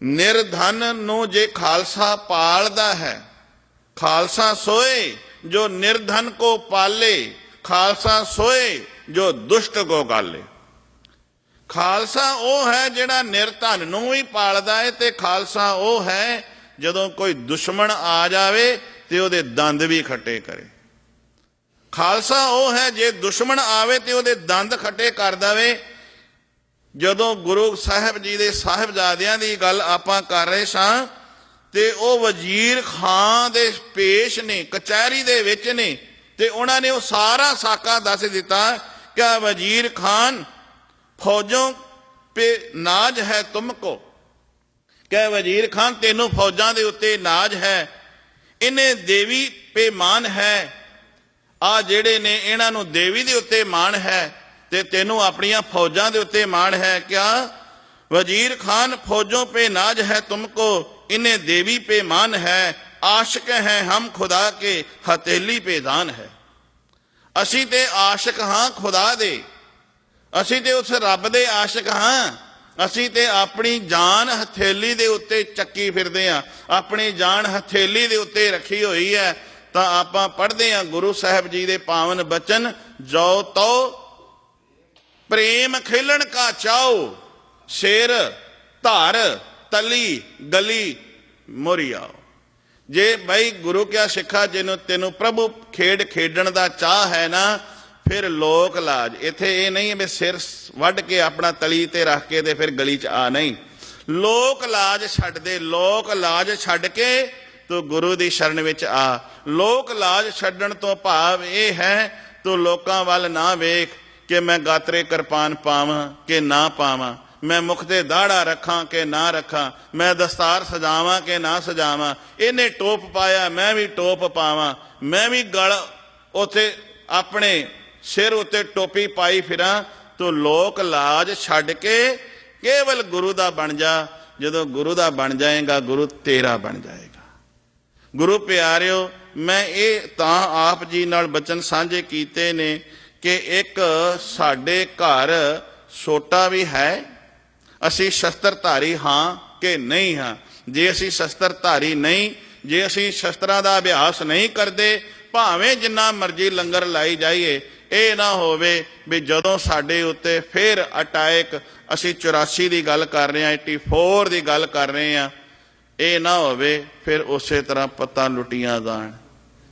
ਨਿਰਧਨ ਨੂੰ ਜੇ ਖਾਲਸਾ ਪਾਲਦਾ ਹੈ, ਖਾਲਸਾ ਸੋਏ ਜੋ ਨਿਰਧਨ ਕੋ ਪਾਲੇ, ਖਾਲਸਾ ਸੋਏ ਜੋ ਦੁਸ਼ਟ ਕੋ ਗਾਲੇ। ਖਾਲਸਾ ਉਹ ਹੈ ਜਿਹੜਾ ਨਿਰਧਨ ਨੂੰ ਵੀ ਪਾਲਦਾ ਹੈ, ਤੇ ਖਾਲਸਾ ਉਹ ਹੈ ਜਦੋਂ ਕੋਈ ਦੁਸ਼ਮਣ ਆ ਜਾਵੇ ਤੇ ਉਹਦੇ ਦੰਦ ਵੀ ਖੱਟੇ ਕਰੇ। ਖਾਲਸਾ ਉਹ ਹੈ ਜੇ ਦੁਸ਼ਮਣ ਆਵੇ ਤੇ ਉਹਦੇ ਦੰਦ ਖੱਟੇ ਕਰ ਦੇਵੇ। ਜਦੋਂ ਗੁਰੂ ਸਾਹਿਬ ਜੀ ਦੇ ਸਾਹਿਬਜ਼ਾਦਿਆਂ ਦੀ ਗੱਲ ਆਪਾਂ ਕਰ ਰਹੇ ਸਾਂ, ਤੇ ਉਹ ਵਜ਼ੀਰ ਖਾਂ ਦੇ ਪੇਸ਼ ਨੇ, ਕਚਹਿਰੀ ਦੇ ਵਿੱਚ ਨੇ, ਤੇ ਉਹਨਾਂ ਨੇ ਉਹ ਸਾਰਾ ਸਾਕਾ ਦੱਸ ਦਿੱਤਾ ਕਿ ਵਜ਼ੀਰ ਖਾਨ ਫੌਜੋਂ ਪੇ ਨਾਜ ਹੈ ਤੁਮਕੋ, ਕਿ ਵਜ਼ੀਰ ਖਾਨ ਤੈਨੂੰ ਫੌਜਾਂ ਦੇ ਉੱਤੇ ਨਾਜ ਹੈ, ਇਹਨੇ ਦੇਵੀ ਪੇ ਮਾਨ ਹੈ, ਆ ਜਿਹੜੇ ਨੇ ਇਹਨਾਂ ਨੂੰ ਦੇਵੀ ਦੇ ਉੱਤੇ ਮਾਣ ਹੈ, ਤੇ ਤੈਨੂੰ ਆਪਣੀਆਂ ਫੌਜਾਂ ਦੇ ਉੱਤੇ ਮਾਣ ਹੈ। ਕਿਆ ਵਜ਼ੀਰ ਖਾਨ ਫੌਜੋਂ ਪੇ ਨਾਜ ਹੈ ਤੁਮਕੋ, इन्हें देवी पे मान है, आशिक हैं हम खुदा के हथेली पे दान है। असी ते आशिक हाँ खुदा दे, असी ते उस रब दे आशिक हाँ, असी ते अपनी जान हथेली दे उत्ते चक्की फिरदे हां, अपनी जान हथेली दे उत्ते रखी हुई है। तां आपां पढ़दे हां गुरु साहब जी दे पावन बचन, जो तो प्रेम खेलन का चाओ, शेर धार तली गली मोरी आओ। जे भाई गुरु क्या सिखा, जिन्हों तेनों प्रभु खेड खेडन दा चाह है ना, फिर लोक लाज इत्थे ये नहीं भी सिर वढ़ के अपना तली ते रख के ते फिर गली च आ, नहीं, लोक लाज छड्ड दे, लोक लाज छड्ड के तू गुरु दी शरण विच आ। लोक लाज छड्डण तो भाव ये है, तू लोकां वल ना वेख कि मैं गात्रे किरपान पावां कि ना पावां, मैं मुख ते दाड़ा रखा कि ना रखा, मैं दस्तार सजावां कि ना सजावां, इन्हें टोप पाया मैं भी टोप पावां, मैं भी गल उथे अपने सिर उत्ते टोपी पाई फिरां। तो लोक लाज छड्ड के केवल गुरु दा बन जा। जदों गुरु दा बन जाएगा, गुरु तेरा बन जाएगा। गुरु प्यारिओ, मैं ये तां आप जी नाल बचन साझे कीते ने कि एक साडे घर छोटा भी है, असी शस्त्रधारी हाँ कि नहीं हाँ। जे असी शस्त्रधारी नहीं, जे असी शस्त्रां दा अभ्यास नहीं करते, भावें जिन्ना मर्जी लंगर लाई जाइए, ये ना होवे भी जदों साडे उत्ते फिर अटैक, असी 84 की गल कर रहे हैं, 84 की गल कर रहे हैं, ये ना होवे फिर उस तरह पत्ता लुटियां जाण।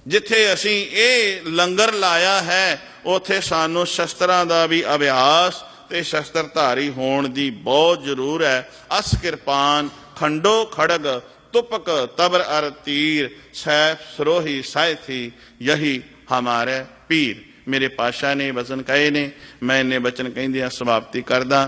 जिथे असी ये लंगर लाया है, उथे सानू शस्त्रां दा भी अभ्यास ते शस्त्रधारी होने की बहुत जरूर है। अस किरपान खंडो खड़ग तुपक तबर अर तीर, सैफ सरोही सायथी यही हमारे पीर। मेरे पातशाह ने वचन कहे ने, मैं इन्ने वचन कहिंदियां समाप्ति करदा।